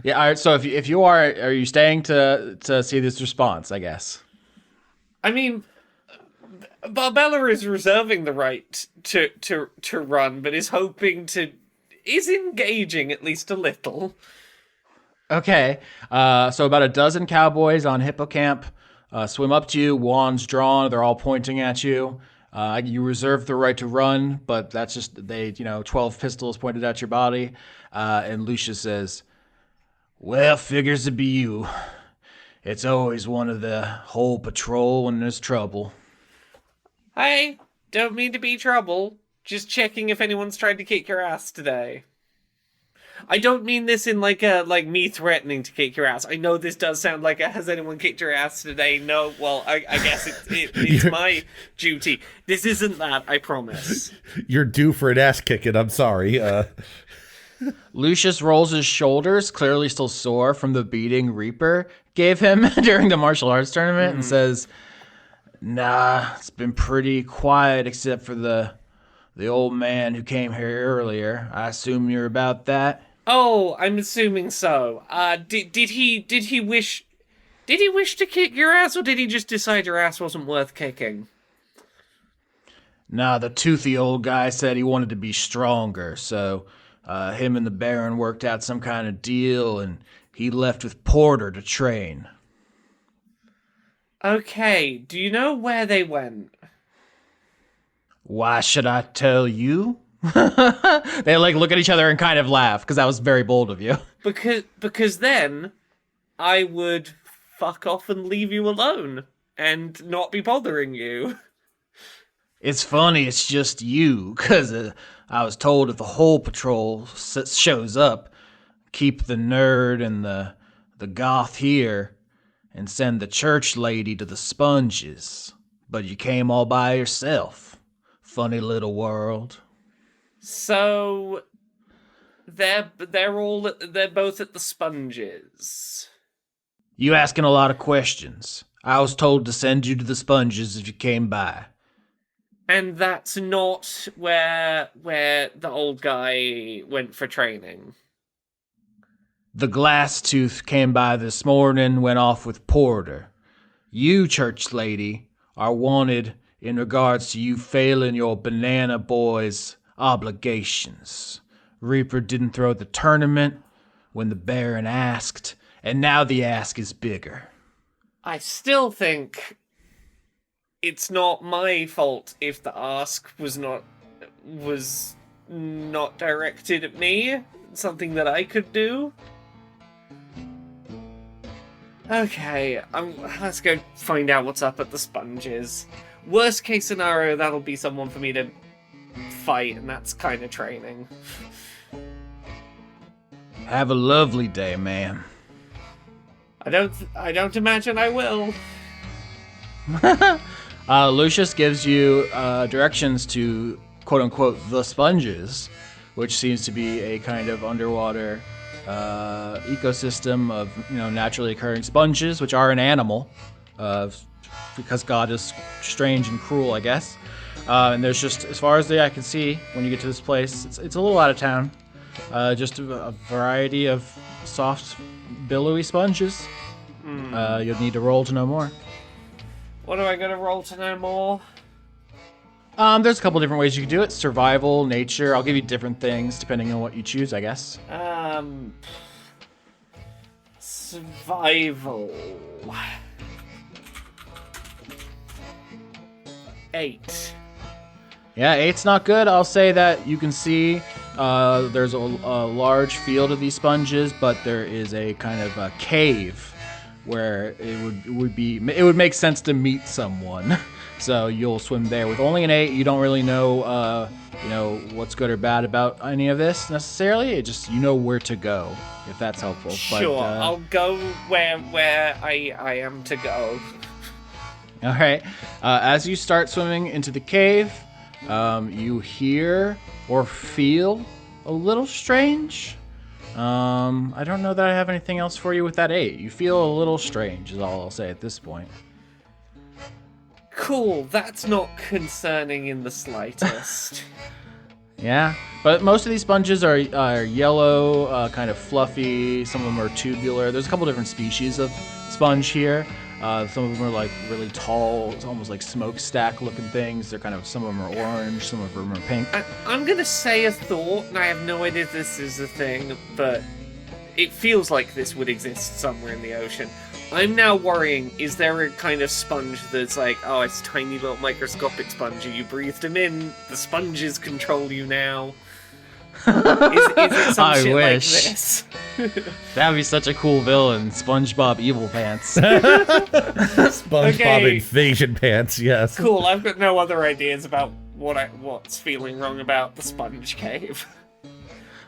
[SPEAKER 3] All right. So if you are you staying to see this response? I guess.
[SPEAKER 2] I mean, Barbella is reserving the right to run, but is engaging at least a little.
[SPEAKER 3] Okay. So about a dozen cowboys on Hippocamp swim up to you, wands drawn. They're all pointing at you. You reserve the right to run, but that's just 12 pistols pointed at your body. And Lucius says, "Well, figures to be you. It's always one of the whole patrol when there's trouble."
[SPEAKER 2] Hey, don't mean to be trouble. Just checking if anyone's tried to kick your ass today. I don't mean this in me threatening to kick your ass. I know this does sound like has anyone kicked your ass today? No, well, I guess it's my duty. This isn't that, I promise.
[SPEAKER 5] You're due for an ass kicking. I'm sorry.
[SPEAKER 3] Lucius rolls his shoulders, clearly still sore from the beating Reaper gave him during the martial arts tournament, and says, "Nah, it's been pretty quiet except for the old man who came here earlier. I assume you're about that?"
[SPEAKER 2] Oh, I'm assuming so. Did he wish to kick your ass, or did he just decide your ass wasn't worth kicking?
[SPEAKER 3] Nah, the toothy old guy said he wanted to be stronger, so him and the Baron worked out some kind of deal, and he left with Porter to train.
[SPEAKER 2] Okay, do you know where they went?
[SPEAKER 3] Why should I tell you? They look at each other and kind of laugh, because that was very bold of you.
[SPEAKER 2] Because then I would fuck off and leave you alone and not be bothering you.
[SPEAKER 3] It's funny, it's just you, because I was told if the whole patrol shows up, keep the nerd and the goth here, and send the church lady to the sponges. But you came all by yourself. Funny little world.
[SPEAKER 2] So they're both at the sponges.
[SPEAKER 3] You asking a lot of questions. I was told to send you to the sponges if you came by.
[SPEAKER 2] And that's not where the old guy went for training.
[SPEAKER 3] The glass tooth came by this morning, went off with Porter. You, church lady, are wanted in regards to you failing your banana boy's obligations. Reaper didn't throw the tournament when the Baron asked, and now the ask is bigger.
[SPEAKER 2] I still think it's not my fault if the ask was not directed at me. Something that I could do. Okay, let's go find out what's up at the sponges. Worst case scenario, that'll be someone for me to fight, and that's kind of training.
[SPEAKER 3] Have a lovely day, ma'am.
[SPEAKER 2] I don't imagine I will.
[SPEAKER 3] Lucius gives you directions to quote-unquote the sponges, which seems to be a kind of underwater ecosystem of naturally occurring sponges, which are an animal, because God is strange and cruel, I guess. And there's just, as far as the eye can see, when you get to this place, it's a little out of town. Just a variety of soft, billowy sponges. You'll need to roll to know more.
[SPEAKER 2] What do I gotta roll to know more?
[SPEAKER 3] There's a couple different ways you can do it. Survival, nature. I'll give you different things depending on what you choose, I guess.
[SPEAKER 2] Survival. 8.
[SPEAKER 3] Yeah, 8's not good. I'll say that you can see there's a large field of these sponges, but there is a kind of a cave where it would make sense to meet someone. So you'll swim there with only an 8. You don't really know what's good or bad about any of this necessarily. It just you know where to go, if that's helpful.
[SPEAKER 2] Sure, I'll go where I am to go.
[SPEAKER 3] All right. As you start swimming into the cave, you hear or feel a little strange. I don't know that I have anything else for you with that 8. You feel a little strange is all I'll say at this point.
[SPEAKER 2] Cool, that's not concerning in the slightest.
[SPEAKER 3] Yeah, but most of these sponges are yellow, kind of fluffy. Some of them are tubular. There's a couple different species of sponge here. Some of them are like really tall, it's almost like smokestack looking things. They're some of them are orange, some of them are pink.
[SPEAKER 2] I'm gonna say a thought, and I have no idea if this is a thing, but it feels like this would exist somewhere in the ocean. I'm now worrying, is there a kind of sponge that's like, oh, it's a tiny little microscopic sponge, you breathed them in, the sponges control you now? Is it some
[SPEAKER 3] I
[SPEAKER 2] shit
[SPEAKER 3] wish.
[SPEAKER 2] like this?
[SPEAKER 3] That'd be such a cool villain, SpongeBob Evil Pants.
[SPEAKER 5] SpongeBob
[SPEAKER 2] Okay.
[SPEAKER 5] invasion pants, yes.
[SPEAKER 2] Cool, I've got no other ideas about what's feeling wrong about the sponge cave.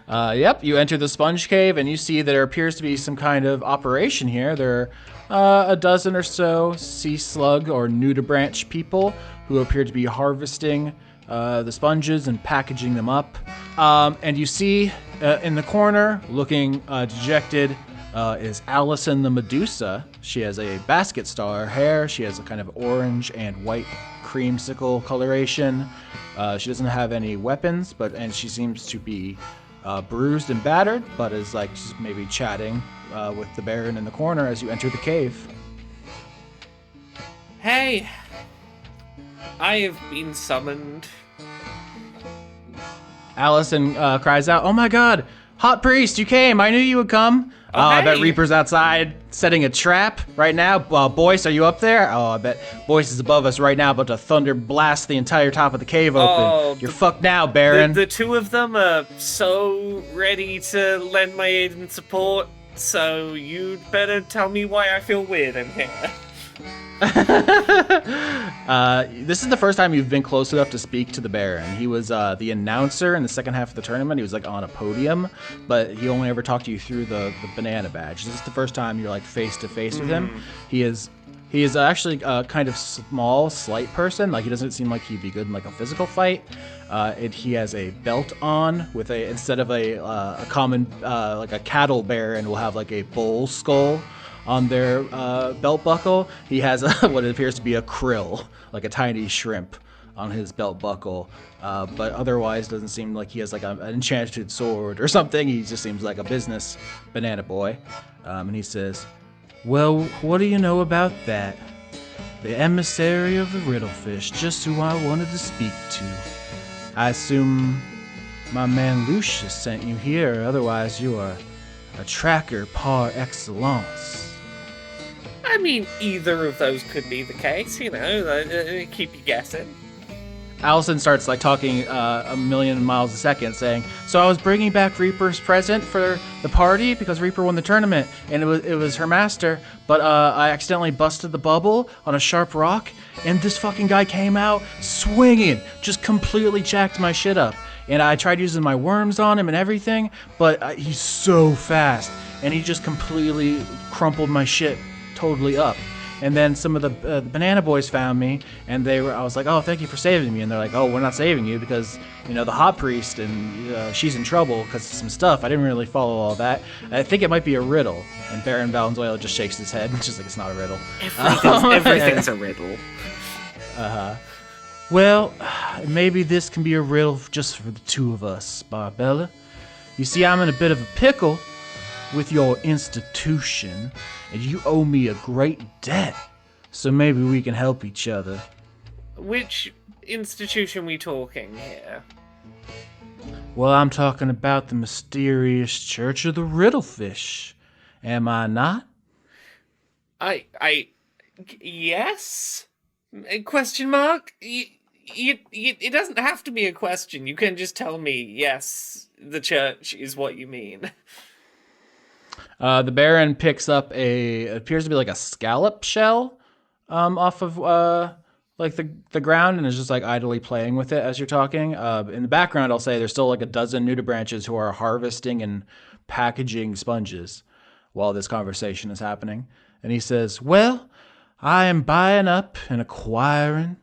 [SPEAKER 3] Yep, you enter the sponge cave and you see there appears to be some kind of operation here. There are a dozen or so sea slug or nudibranch people who appear to be harvesting the sponges and packaging them up. And you see in the corner, looking dejected, is Allison the Medusa. She has a basket star hair. She has a kind of orange and white creamsicle coloration. She doesn't have any weapons, and she seems to be bruised and battered, but is like just maybe chatting with the Baron in the corner as you enter the cave.
[SPEAKER 2] Hey, I have been summoned.
[SPEAKER 3] Allison cries out, "Oh my god, Hot Priest, you came! I knew you would come!" I bet
[SPEAKER 2] hey.
[SPEAKER 3] Reaper's outside setting a trap right now. Boyce, are you up there? Oh, I bet Boyce is above us right now, about to thunder blast the entire top of the cave open.
[SPEAKER 2] Oh,
[SPEAKER 3] You're fucked now, Baron.
[SPEAKER 2] The two of them are so ready to lend my aid and support, so you'd better tell me why I feel weird in here.
[SPEAKER 3] This is the first time you've been close enough to speak to the Baron. He was the announcer in the second half of the tournament. He was like on a podium, but he only ever talked to you through the banana badge. This is the first time you're like face to face with him. He is actually a kind of small, slight person. Like he doesn't seem like he'd be good in like a physical fight. He has a belt on with instead of a common like a cattle baron will have like a bull skull on their belt buckle. He has what appears to be a krill, like a tiny shrimp, on his belt buckle. But otherwise, doesn't seem like he has like an enchanted sword or something. He just seems like a business banana boy. And he says, "Well, what do you know about that? The emissary of the riddlefish, just who I wanted to speak to. I assume my man Lucius sent you here, otherwise you are a tracker par excellence."
[SPEAKER 2] I mean, either of those could be the case, you know, keep you guessing.
[SPEAKER 3] Allison starts like talking a million miles a second, saying, "So I was bringing back Reaper's present for the party because Reaper won the tournament, and it was her master. But I accidentally busted the bubble on a sharp rock, and this fucking guy came out swinging, just completely jacked my shit up. And I tried using my worms on him and everything, but he's so fast, and he just completely crumpled my shit totally up. And then some of the banana boys found me, and I was like, oh, thank you for saving me. And they're like, oh, we're not saving you because, you know, the hot priest and she's in trouble because of some stuff. I didn't really follow all that. I think it might be a riddle. And Baron Valenzuela just shakes his head, just like it's not a riddle.
[SPEAKER 2] Everything's a riddle.
[SPEAKER 3] Well, maybe this can be a riddle just for the two of us, Barbella. You see, I'm in a bit of a pickle with your institution, and you owe me a great debt. So maybe we can help each other.
[SPEAKER 2] Which institution we talking here?
[SPEAKER 3] Well, I'm talking about the mysterious Church of the Riddlefish. Am I not?
[SPEAKER 2] Yes? Question mark? it doesn't have to be a question. You can just tell me, yes, the church is what you mean.
[SPEAKER 3] The Baron picks up it appears to be like a scallop shell off of like the ground, and is just like idly playing with it as you're talking. In the background, I'll say there's still like a dozen nudibranches who are harvesting and packaging sponges while this conversation is happening. And he says, "Well, I am buying up and acquiring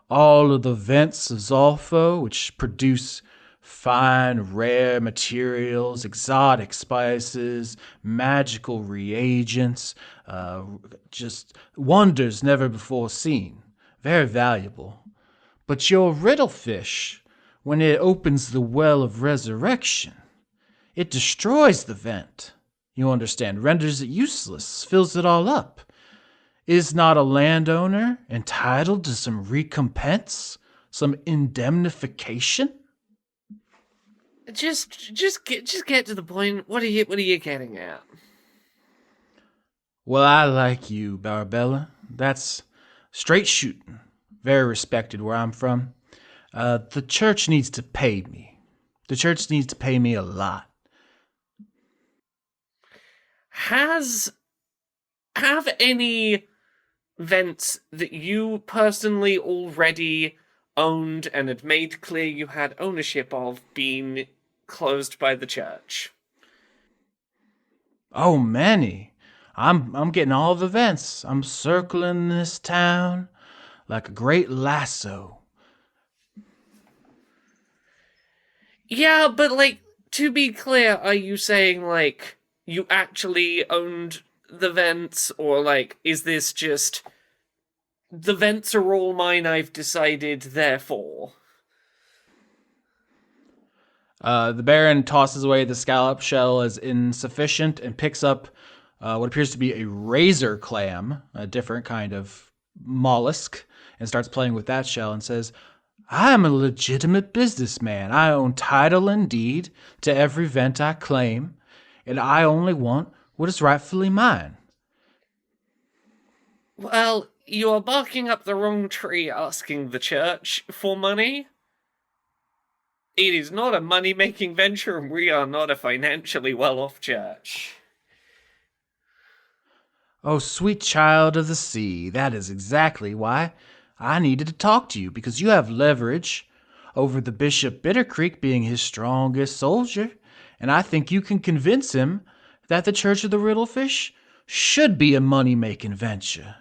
[SPEAKER 3] all of the vents of Zolfo, which produce fine, rare materials, exotic spices, magical reagents, just wonders never before seen. Very valuable. But your riddlefish, when it opens the well of resurrection, it destroys the vent. You understand, renders it useless, fills it all up. Is not a landowner entitled to some recompense? Some indemnification?"
[SPEAKER 2] Just get to the point. What are you getting at?
[SPEAKER 3] Well, I like you, Barbella. That's straight shooting. Very respected where I'm from. The church needs to pay me. The church needs to pay me a lot.
[SPEAKER 2] Have any vents that you personally already owned and had made clear you had ownership of been closed by the church?
[SPEAKER 3] Oh, many. I'm getting all the vents. I'm circling this town like a great lasso.
[SPEAKER 2] Yeah, but like, to be clear, are you saying like you actually owned the vents, or like is this just the vents are all mine, I've decided, therefore?
[SPEAKER 3] The Baron tosses away the scallop shell as insufficient and picks up what appears to be a razor clam, a different kind of mollusk, and starts playing with that shell and says, "I am a legitimate businessman. I own title and deed to every vent I claim, and I only want what is rightfully mine."
[SPEAKER 2] Well, you are barking up the wrong tree asking the church for money. It is not a money-making venture, and we are not a financially well-off church.
[SPEAKER 3] Oh, sweet child of the sea, that is exactly why I needed to talk to you, because you have leverage over the Bishop Bittercreek being his strongest soldier, and I think you can convince him that the Church of the Riddlefish should be a money-making venture.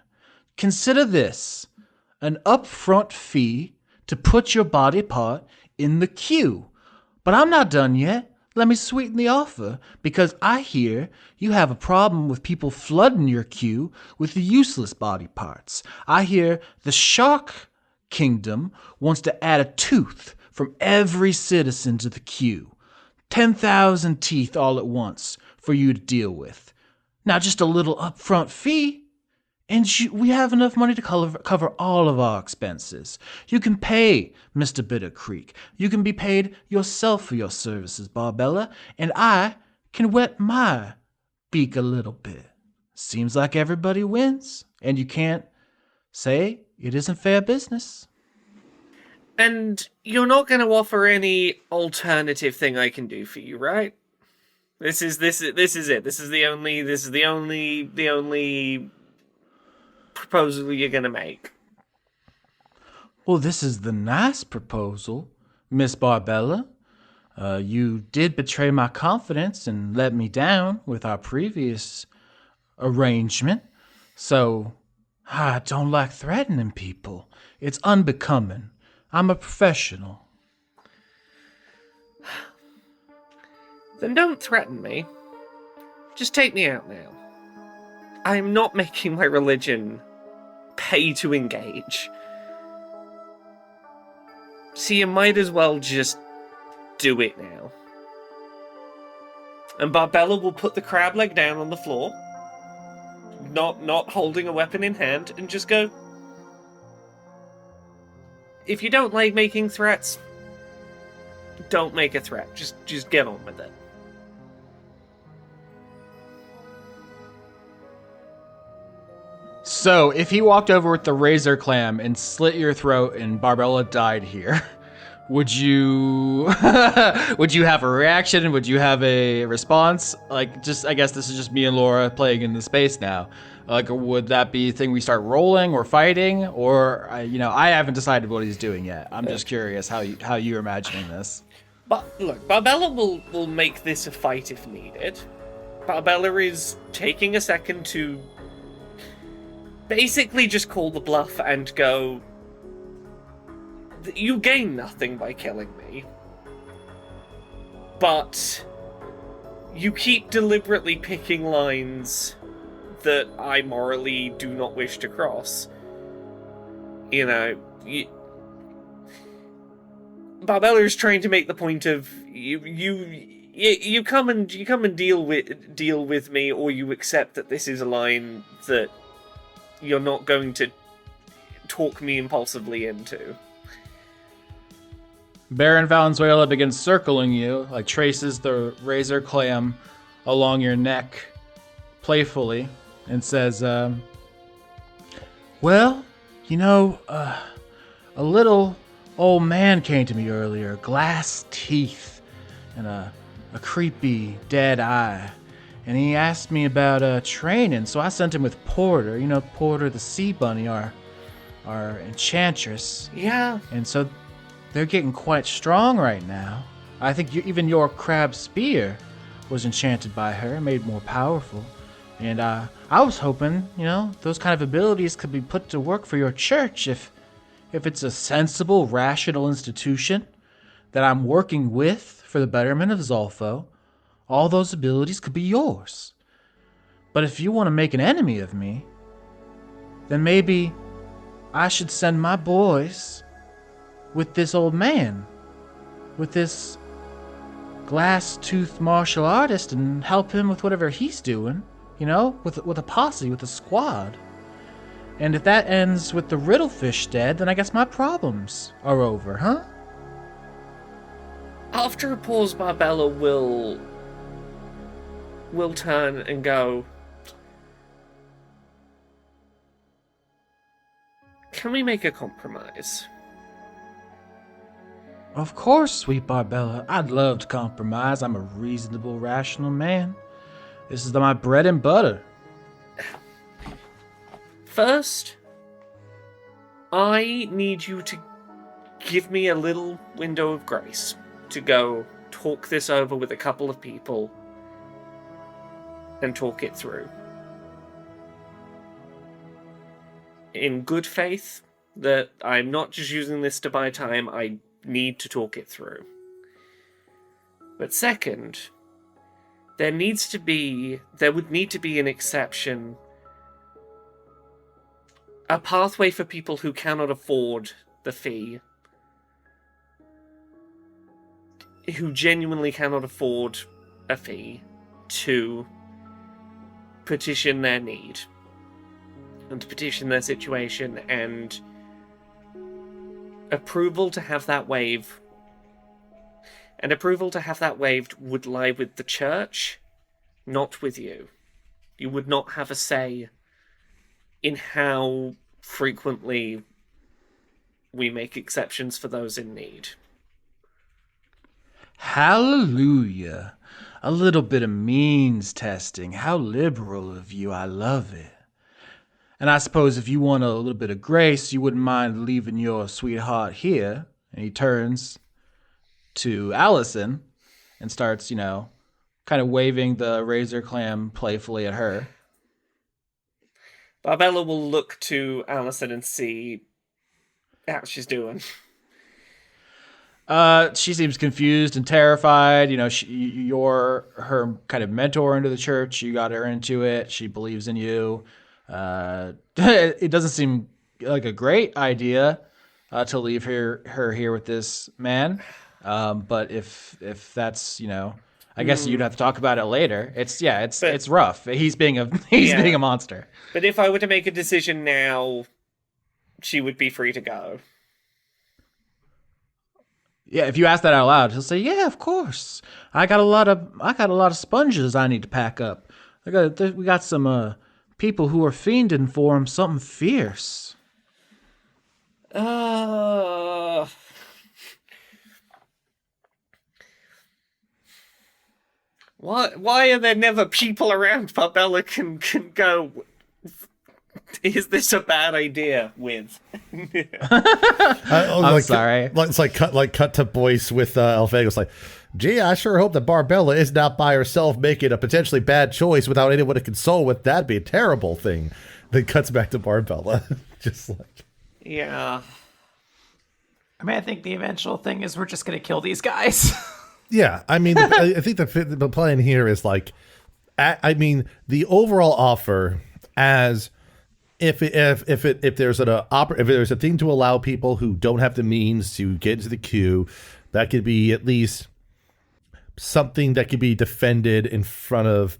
[SPEAKER 3] Consider this, an upfront fee to put your body part in the queue. But I'm not done yet. Let me sweeten the offer, because I hear you have a problem with people flooding your queue with the useless body parts. I hear the Shark Kingdom wants to add a tooth from every citizen to the queue. 10,000 teeth all at once for you to deal with. Now, just a little upfront fee, and we have enough money to cover all of our expenses. You can pay Mr. Bitter Creek. You can be paid yourself for your services, Barbella, and I can wet my beak a little bit. Seems like everybody wins, and you can't say it isn't fair business.
[SPEAKER 2] And you're not going to offer any alternative thing I can do for you, right? This is it. This is the only proposal you're going to make.
[SPEAKER 3] Well, this is the nice proposal, Miss Barbella. You did betray my confidence and let me down with our previous arrangement. So, I don't like threatening people. It's unbecoming. I'm a professional.
[SPEAKER 2] Then don't threaten me. Just take me out now. I'm not making my religion pay to engage. So you might as well just do it now. And Barbella will put the crab leg down on the floor, not holding a weapon in hand, and just go, if you don't like making threats, don't make a threat. Just get on with it.
[SPEAKER 3] So, if he walked over with the razor clam and slit your throat and Barbella died here, would you would you have a reaction? Would you have a response? Like, just I guess this is just me and Laura playing in the space now. Like, would that be a thing we start rolling or fighting, or I haven't decided what he's doing yet. I'm just curious how you're imagining this.
[SPEAKER 2] But look, Barbella will make this a fight if needed. Barbella is taking a second to basically just call the bluff and go, you gain nothing by killing me. But you keep deliberately picking lines that I morally do not wish to cross. Barbella is trying to make the point of you come and deal with me, or you accept that this is a line that you're not going to talk me impulsively into.
[SPEAKER 3] Baron Valenzuela begins circling you, like traces the razor clam along your neck playfully, and says, well, a little old man came to me earlier, glass teeth and a creepy dead eye. And he asked me about training, so I sent him with Porter. Porter the Sea Bunny, our enchantress.
[SPEAKER 2] Yeah.
[SPEAKER 3] And so they're getting quite strong right now. I think even your crab spear was enchanted by her, made more powerful. And I was hoping, those kind of abilities could be put to work for your church if it's a sensible, rational institution that I'm working with for the betterment of Zolfo. All those abilities could be yours. But if you want to make an enemy of me, then maybe I should send my boys with this old man, with this glass-toothed martial artist, and help him with whatever he's doing, with a posse, with a squad. And if that ends with the riddlefish dead, then I guess my problems are over, huh?
[SPEAKER 2] After a pause, Barbella will turn and go, can we make a compromise?
[SPEAKER 3] Of course, sweet Barbella. I'd love to compromise. I'm a reasonable, rational man. This is my bread and butter.
[SPEAKER 2] First, I need you to give me a little window of grace to go talk this over with a couple of people and talk it through. In good faith, that I'm not just using this to buy time, I need to talk it through. But second, there would need to be an exception, a pathway for people who cannot afford the fee, who genuinely cannot afford a fee, to petition their need and to petition their situation, and approval to have that waived would lie with the church, not with you. You would not have a say in how frequently we make exceptions for those in need.
[SPEAKER 3] Hallelujah. A little bit of means testing. How liberal of you. I love it. And I suppose if you want a little bit of grace, you wouldn't mind leaving your sweetheart here. And he turns to Allison and starts, kind of waving the razor clam playfully at her.
[SPEAKER 2] Barbella will look to Allison and see how she's doing.
[SPEAKER 3] She seems confused and terrified. You're her kind of mentor into the church. You got her into it. She believes in you. It doesn't seem like a great idea to leave her here with this man. But if that's I guess you'd have to talk about it later. It's rough. He's being a monster.
[SPEAKER 2] But if I were to make a decision now, she would be free to go.
[SPEAKER 3] Yeah, if you ask that out loud, he'll say, "Yeah, of course. I got a lot of sponges I need to pack up. We got some people who are fiending for him something fierce.
[SPEAKER 2] Uh, why are there never people around Barbella can go, is this a bad idea with?
[SPEAKER 3] I'm sorry.
[SPEAKER 5] It's like cut to Boyce with Elfagos. Like, gee, I sure hope that Barbella is not by herself making a potentially bad choice without anyone to console with. That'd be a terrible thing. Then cuts back to Barbella, just like.
[SPEAKER 2] Yeah.
[SPEAKER 4] I mean, I think the eventual thing is we're just gonna kill these guys.
[SPEAKER 5] Yeah, I mean, I think the plan here is like, I mean, the overall offer as if there's a thing to allow people who don't have the means to get into the queue, that could be at least something that could be defended in front of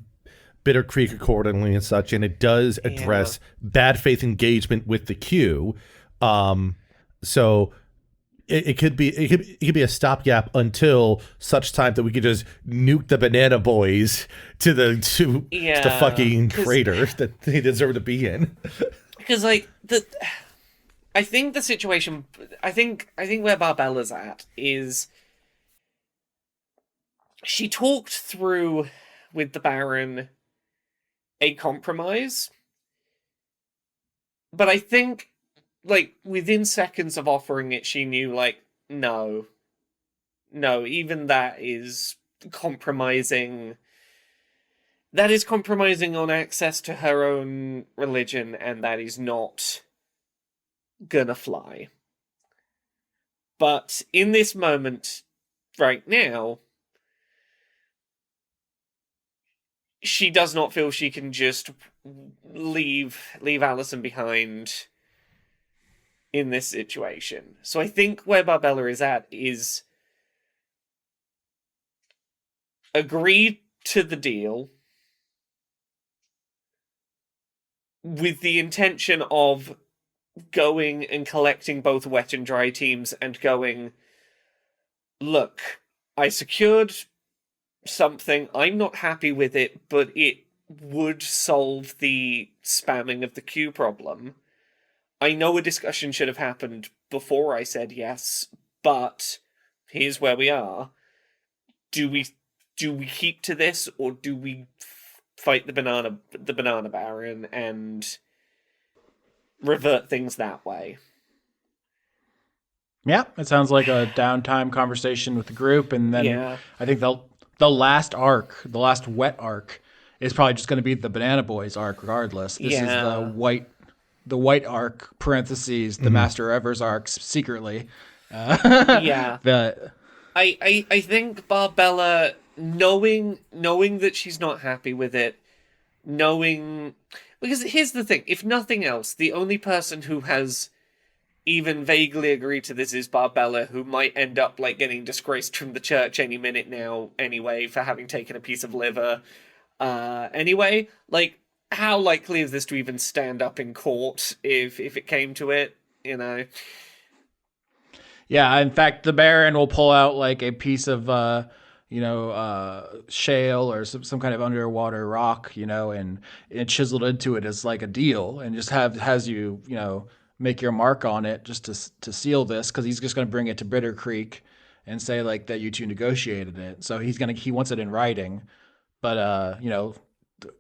[SPEAKER 5] Bitter Creek accordingly and such, and it does address bad faith engagement with the queue. So. It could be a stopgap until such time that we could just nuke the Banana Boys to the fucking crater that they deserve to be in.
[SPEAKER 2] Because I think the situation, I think where Barbella's at is she talked through with the Baron a compromise, but I think, like, within seconds of offering it, she knew, like, no, even that is compromising. That is compromising on access to her own religion, and that is not gonna fly. But in this moment, right now, she does not feel she can just leave Allison behind in this situation. So I think where Barbella is at is agree to the deal with the intention of going and collecting both wet and dry teams and going, look, I secured something, I'm not happy with it, but it would solve the spamming of the queue problem. I know a discussion should have happened before I said yes, but here's where we are. Do we keep to this, or do we fight the banana baron and revert things that way?
[SPEAKER 3] Yeah, it sounds like a downtime conversation with the group, and then I think the last arc, the last wet arc, is probably just going to be the Banana Boys arc, regardless. This is the white arc, parentheses, the Master Evers arcs, secretly.
[SPEAKER 2] I think Barbella, knowing that she's not happy with it, because here's the thing, if nothing else, the only person who has even vaguely agreed to this is Barbella, who might end up, like, getting disgraced from the church any minute now anyway for having taken a piece of liver. Anyway, like, how likely is this to even stand up in court if it came to it, you know?
[SPEAKER 3] Yeah, in fact, the Baron will pull out, like, a piece of, shale or some kind of underwater rock, and chiseled into it as, like, a deal, and just has you, make your mark on it just to seal this, because he's just going to bring it to Bitter Creek and say, like, that you two negotiated it. So he wants it in writing, but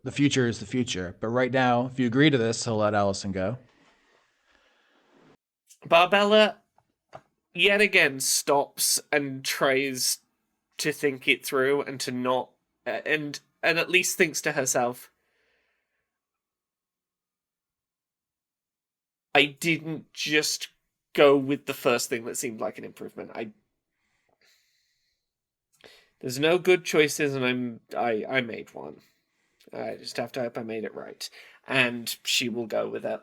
[SPEAKER 3] the future is the future. But right now, if you agree to this, he'll let Allison go.
[SPEAKER 2] Barbella yet again stops and tries to think it through and to not, and at least thinks to herself, I didn't just go with the first thing that seemed like an improvement. There's no good choices, and I made one. I just have to hope I made it right. And she will go with it.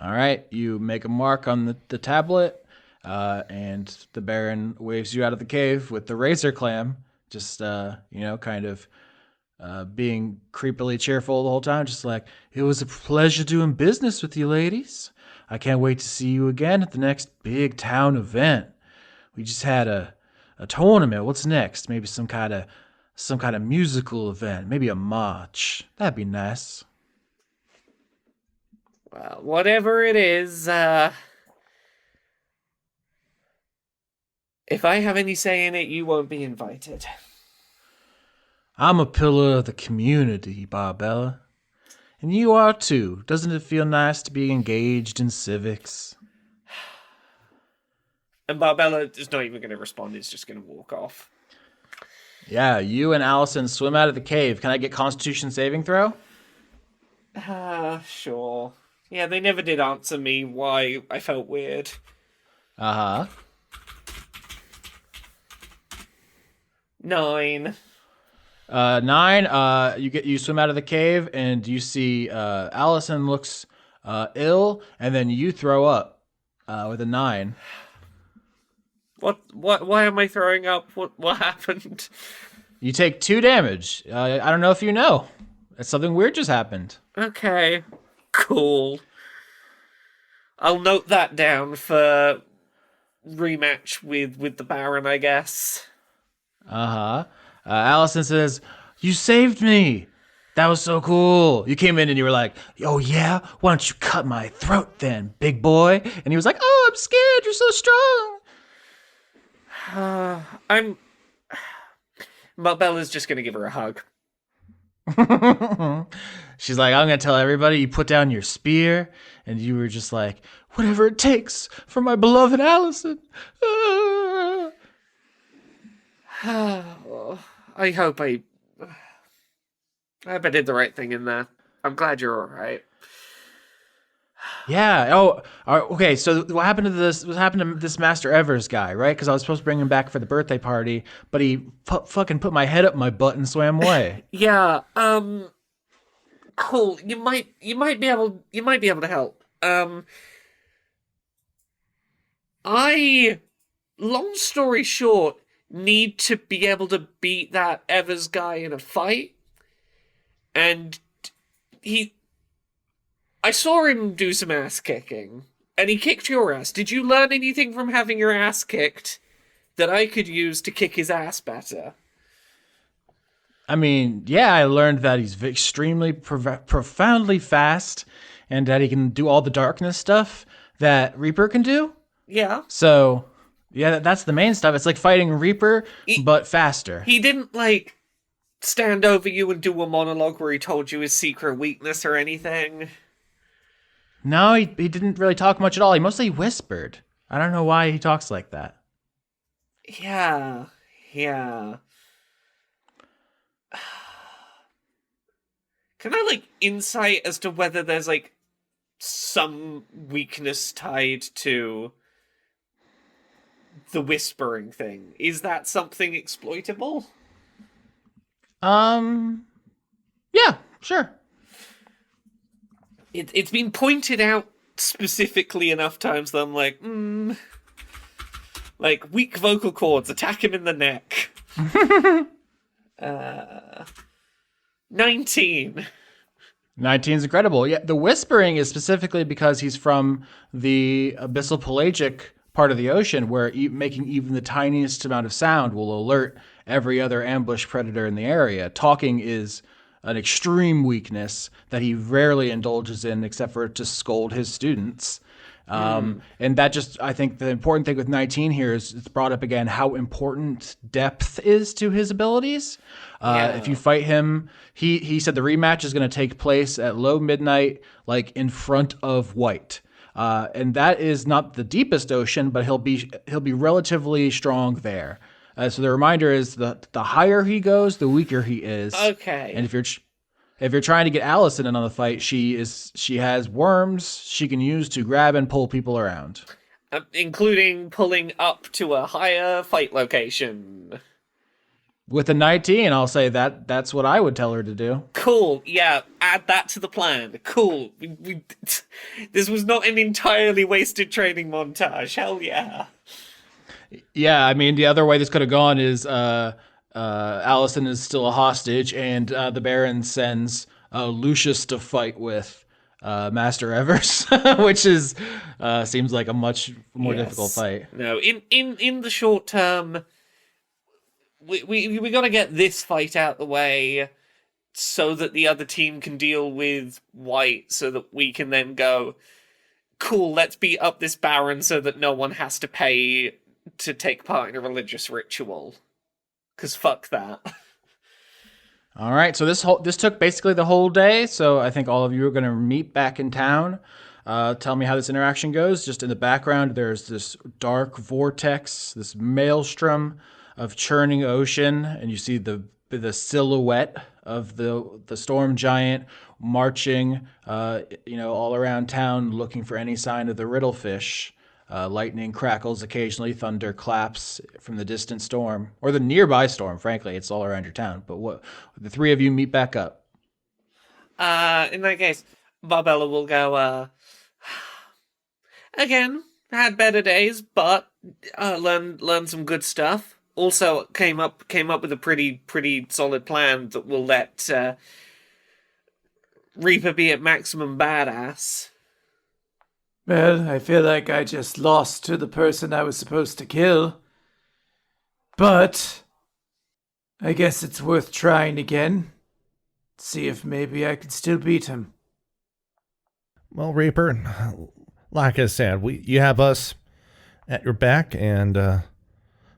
[SPEAKER 3] All right, you make a mark on the tablet, and the Baron waves you out of the cave with the razor clam, just, kind of being creepily cheerful the whole time, just like, it was a pleasure doing business with you ladies. I can't wait to see you again at the next big town event. We just had a tournament. What's next? Maybe some kind of some kind of musical event, maybe a march. That'd be nice.
[SPEAKER 2] Well, whatever it is, if I have any say in it, you won't be invited.
[SPEAKER 3] I'm a pillar of the community, Barbella. And you are too. Doesn't it feel nice to be engaged in civics?
[SPEAKER 2] And Barbella is not even going to respond, he's just going to walk off.
[SPEAKER 3] Yeah, you and Allison swim out of the cave. Can I get Constitution saving throw?
[SPEAKER 2] Sure. Yeah, they never did answer me why I felt weird.
[SPEAKER 3] Uh-huh.
[SPEAKER 2] 9.
[SPEAKER 3] 9, you swim out of the cave and you see Allison looks ill, and then you throw up with a 9.
[SPEAKER 2] What? Why am I throwing up? What happened?
[SPEAKER 3] You take 2 damage. I don't know if you know. Something weird just happened.
[SPEAKER 2] Okay. Cool. I'll note that down for rematch with the Baron, I guess.
[SPEAKER 3] Uh-huh. Allison says, "You saved me. That was so cool. You came in and you were like, oh yeah? Why don't you cut my throat then, big boy?" And he was like, "Oh, I'm scared. You're so strong."
[SPEAKER 2] Barbella's just gonna give her a hug.
[SPEAKER 3] She's like, "I'm going to tell everybody you put down your spear." And you were just like, "Whatever it takes for my beloved Allison."
[SPEAKER 2] I hope I did the right thing in there. I'm glad you're all right.
[SPEAKER 3] Yeah. Oh, okay. So what happened to this? What happened to this Master Evers guy, right? Because I was supposed to bring him back for the birthday party, but he fucking put my head up my butt and swam away.
[SPEAKER 2] Yeah. Cool. You might be able to help. I, long story short, need to be able to beat that Evers guy in a fight, and I saw him do some ass kicking, and he kicked your ass. Did you learn anything from having your ass kicked that I could use to kick his ass better?
[SPEAKER 3] I mean, yeah, I learned that he's extremely profoundly fast, and that he can do all the darkness stuff that Reaper can do.
[SPEAKER 2] Yeah.
[SPEAKER 3] So, yeah, that's the main stuff. It's like fighting Reaper, but faster.
[SPEAKER 2] He didn't, like, stand over you and do a monologue where he told you his secret weakness or anything.
[SPEAKER 3] No, he didn't really talk much at all. He mostly whispered. I don't know why he talks like that.
[SPEAKER 2] Yeah. Can I, like, insight as to whether there's, like, some weakness tied to the whispering thing? Is that something exploitable?
[SPEAKER 3] Yeah, sure.
[SPEAKER 2] It's been pointed out specifically enough times that I'm like, weak vocal cords, attack him in the neck. 19.
[SPEAKER 3] 19's incredible. Yeah, the whispering is specifically because he's from the abyssal pelagic part of the ocean, where making even the tiniest amount of sound will alert every other ambush predator in the area. Talking is an extreme weakness that he rarely indulges in, except for to scold his students. And that just, I think the important thing with 19 here is it's brought up again how important depth is to his abilities. If you fight him, he said the rematch is going to take place at low midnight, like in front of White. And that is not the deepest ocean, but he'll be relatively strong there. So the reminder is the higher he goes, the weaker he is.
[SPEAKER 2] Okay.
[SPEAKER 3] And if you're trying to get Allison in on the fight, she has worms she can use to grab and pull people around,
[SPEAKER 2] including pulling up to a higher fight location.
[SPEAKER 3] With a 19, I'll say that's what I would tell her to do.
[SPEAKER 2] Cool. Yeah, add that to the plan. Cool. This was not an entirely wasted training montage. Hell yeah.
[SPEAKER 3] Yeah, I mean, the other way this could have gone is Allison is still a hostage, and the Baron sends Lucius to fight with Master Evers, which is seems like a much more difficult fight.
[SPEAKER 2] No, in the short term, we got to get this fight out the way so that the other team can deal with White, so that we can then go, cool, let's beat up this Baron so that no one has to pay to take part in a religious ritual. 'Cause fuck that.
[SPEAKER 3] All right, so this took basically the whole day. So I think all of you are going to meet back in town. Tell me how this interaction goes. Just in the background, there's this dark vortex, this maelstrom of churning ocean, and you see the silhouette of the storm giant marching, all around town, looking for any sign of the riddlefish. Lightning crackles occasionally, thunder claps from the distant storm, or the nearby storm, frankly. It's all around your town. But the three of you meet back up.
[SPEAKER 2] In that case, Barbella will go, again, had better days, but learned some good stuff. Also came up with a pretty solid plan that will let Reaper be at maximum badass.
[SPEAKER 4] Well, I feel like I just lost to the person I was supposed to kill. But I guess it's worth trying again. See if maybe I can still beat him.
[SPEAKER 5] Well, Reaper, like I said, you have us at your back, and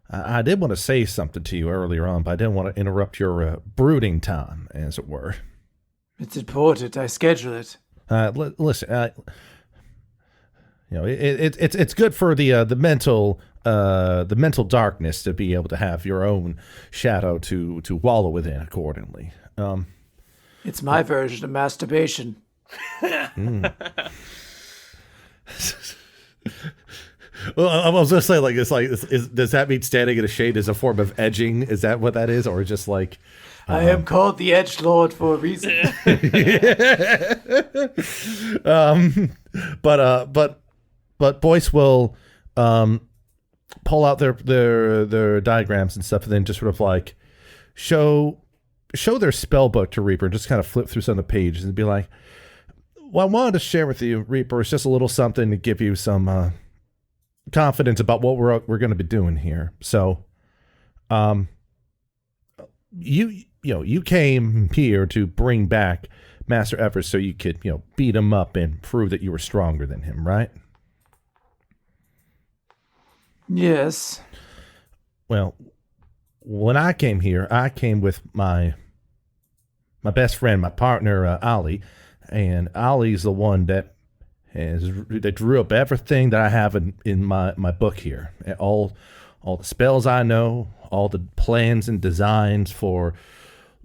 [SPEAKER 5] I did want to say something to you earlier on, but I didn't want to interrupt your brooding time, as it were.
[SPEAKER 4] It's important. I schedule it.
[SPEAKER 5] Listen, it's good for the mental darkness to be able to have your own shadow to wallow within accordingly.
[SPEAKER 4] It's my version of masturbation.
[SPEAKER 5] Well, I was gonna say, does that mean standing in a shade is a form of edging? Is that what that is, or just like?
[SPEAKER 4] I am called the Edgelord for a reason.
[SPEAKER 5] But Boyce will pull out their diagrams and stuff, and then just sort of like show their spell book to Reaper, and just kind of flip through some of the pages and be like, "What I wanted to share with you, Reaper, is just a little something to give you some confidence about what we're going to be doing here." So, you came here to bring back Master Evers so you could beat him up and prove that you were stronger than him, right?
[SPEAKER 4] Yes.
[SPEAKER 5] Well, when I came here, I came with my best friend, my partner, Ollie, and Ollie's the one that drew up everything that I have in my book here. All the spells I know, all the plans and designs for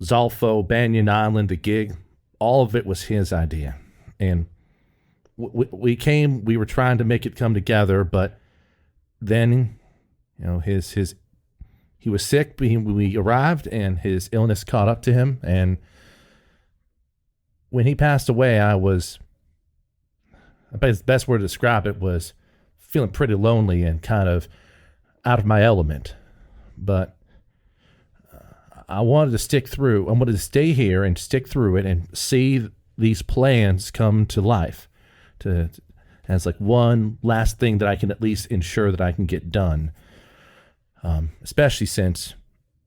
[SPEAKER 5] Zolfo, Banyan Island, the gig, all of it was his idea. And we were trying to make it come together, but then, he was sick when we arrived, and his illness caught up to him. And when he passed away, I bet the best word to describe it was feeling pretty lonely and kind of out of my element. But I wanted to stick through. I wanted to stay here and stick through it and see these plans come to life, as like one last thing that I can at least ensure that I can get done. Especially since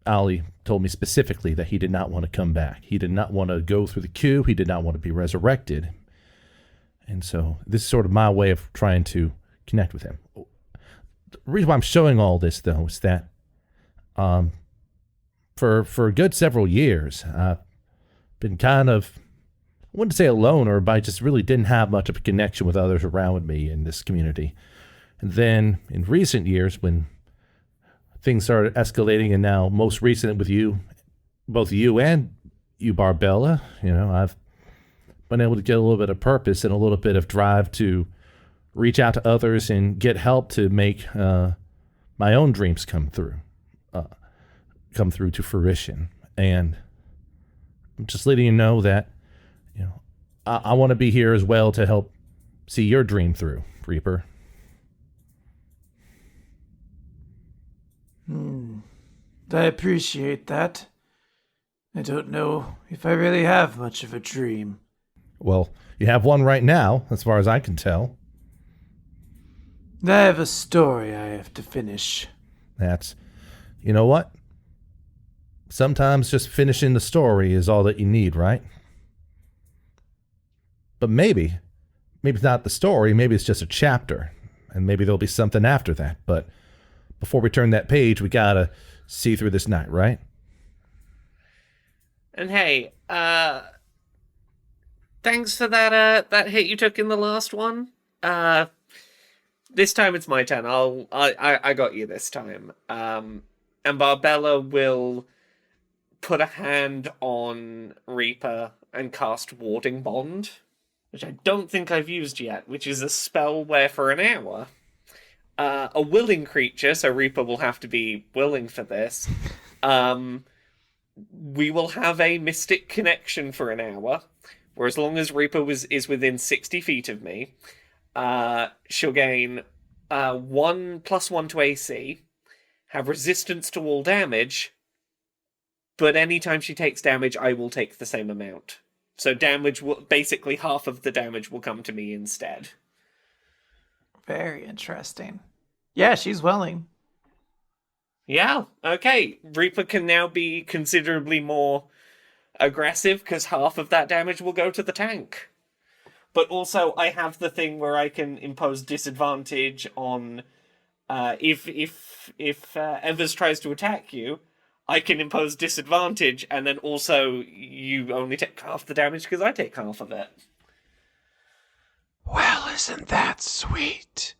[SPEAKER 5] Ali told me specifically that he did not want to come back. He did not want to go through the queue. He did not want to be resurrected. And so this is sort of my way of trying to connect with him. The reason why I'm showing all this, though, is that for a good several years, I've been kind of, I wouldn't say a loner, but I just really didn't have much of a connection with others around me in this community. And then in recent years, when things started escalating, and now most recent with you, both you and you, Barbella, I've been able to get a little bit of purpose and a little bit of drive to reach out to others and get help to make my own dreams come through to fruition. And I'm just letting you know that I want to be here as well to help see your dream through, Reaper.
[SPEAKER 4] I appreciate that. I don't know if I really have much of a dream.
[SPEAKER 5] Well, you have one right now, as far as I can tell.
[SPEAKER 4] I have a story I have to finish.
[SPEAKER 5] You know what? Sometimes just finishing the story is all that you need, right? But maybe it's not the story, maybe it's just a chapter, and maybe there'll be something after that. But before we turn that page, we gotta see through this night, right?
[SPEAKER 2] And hey, thanks for that hit you took in the last one. This time it's my turn. I got you this time. And Barbella will put a hand on Reaper and cast Warding Bond, which I don't think I've used yet, which is a spell where for an hour, a willing creature, so Reaper will have to be willing for this, we will have a mystic connection for an hour, where as long as Reaper is within 60 feet of me, she'll gain 1+1 to AC, have resistance to all damage, but anytime she takes damage, I will take the same amount. So damage will, basically half of the damage will come to me instead.
[SPEAKER 4] Very interesting. Yeah, she's willing.
[SPEAKER 2] Yeah, okay. Reaper can now be considerably more aggressive because half of that damage will go to the tank. But also, I have the thing where I can impose disadvantage on if Evers tries to attack you. I can impose disadvantage, and then also you only take half the damage because I take half of it.
[SPEAKER 6] Well, isn't that sweet?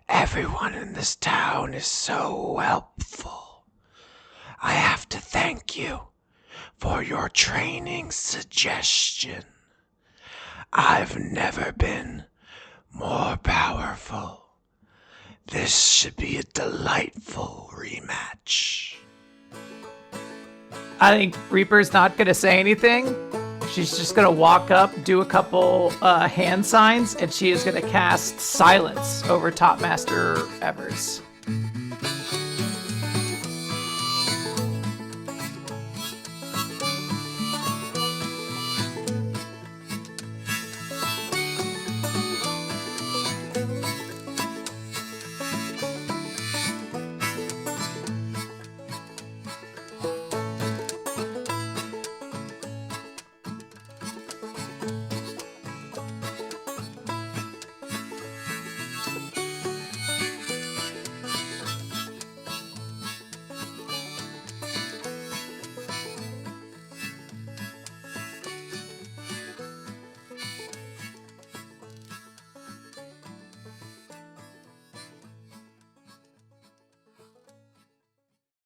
[SPEAKER 6] Everyone in this town is so helpful. I have to thank you for your training suggestion. I've never been more powerful. This should be a delightful rematch.
[SPEAKER 4] I think Reaper's not going to say anything. She's just going to walk up, do a couple hand signs, and she is going to cast Silence over Top Master Evers.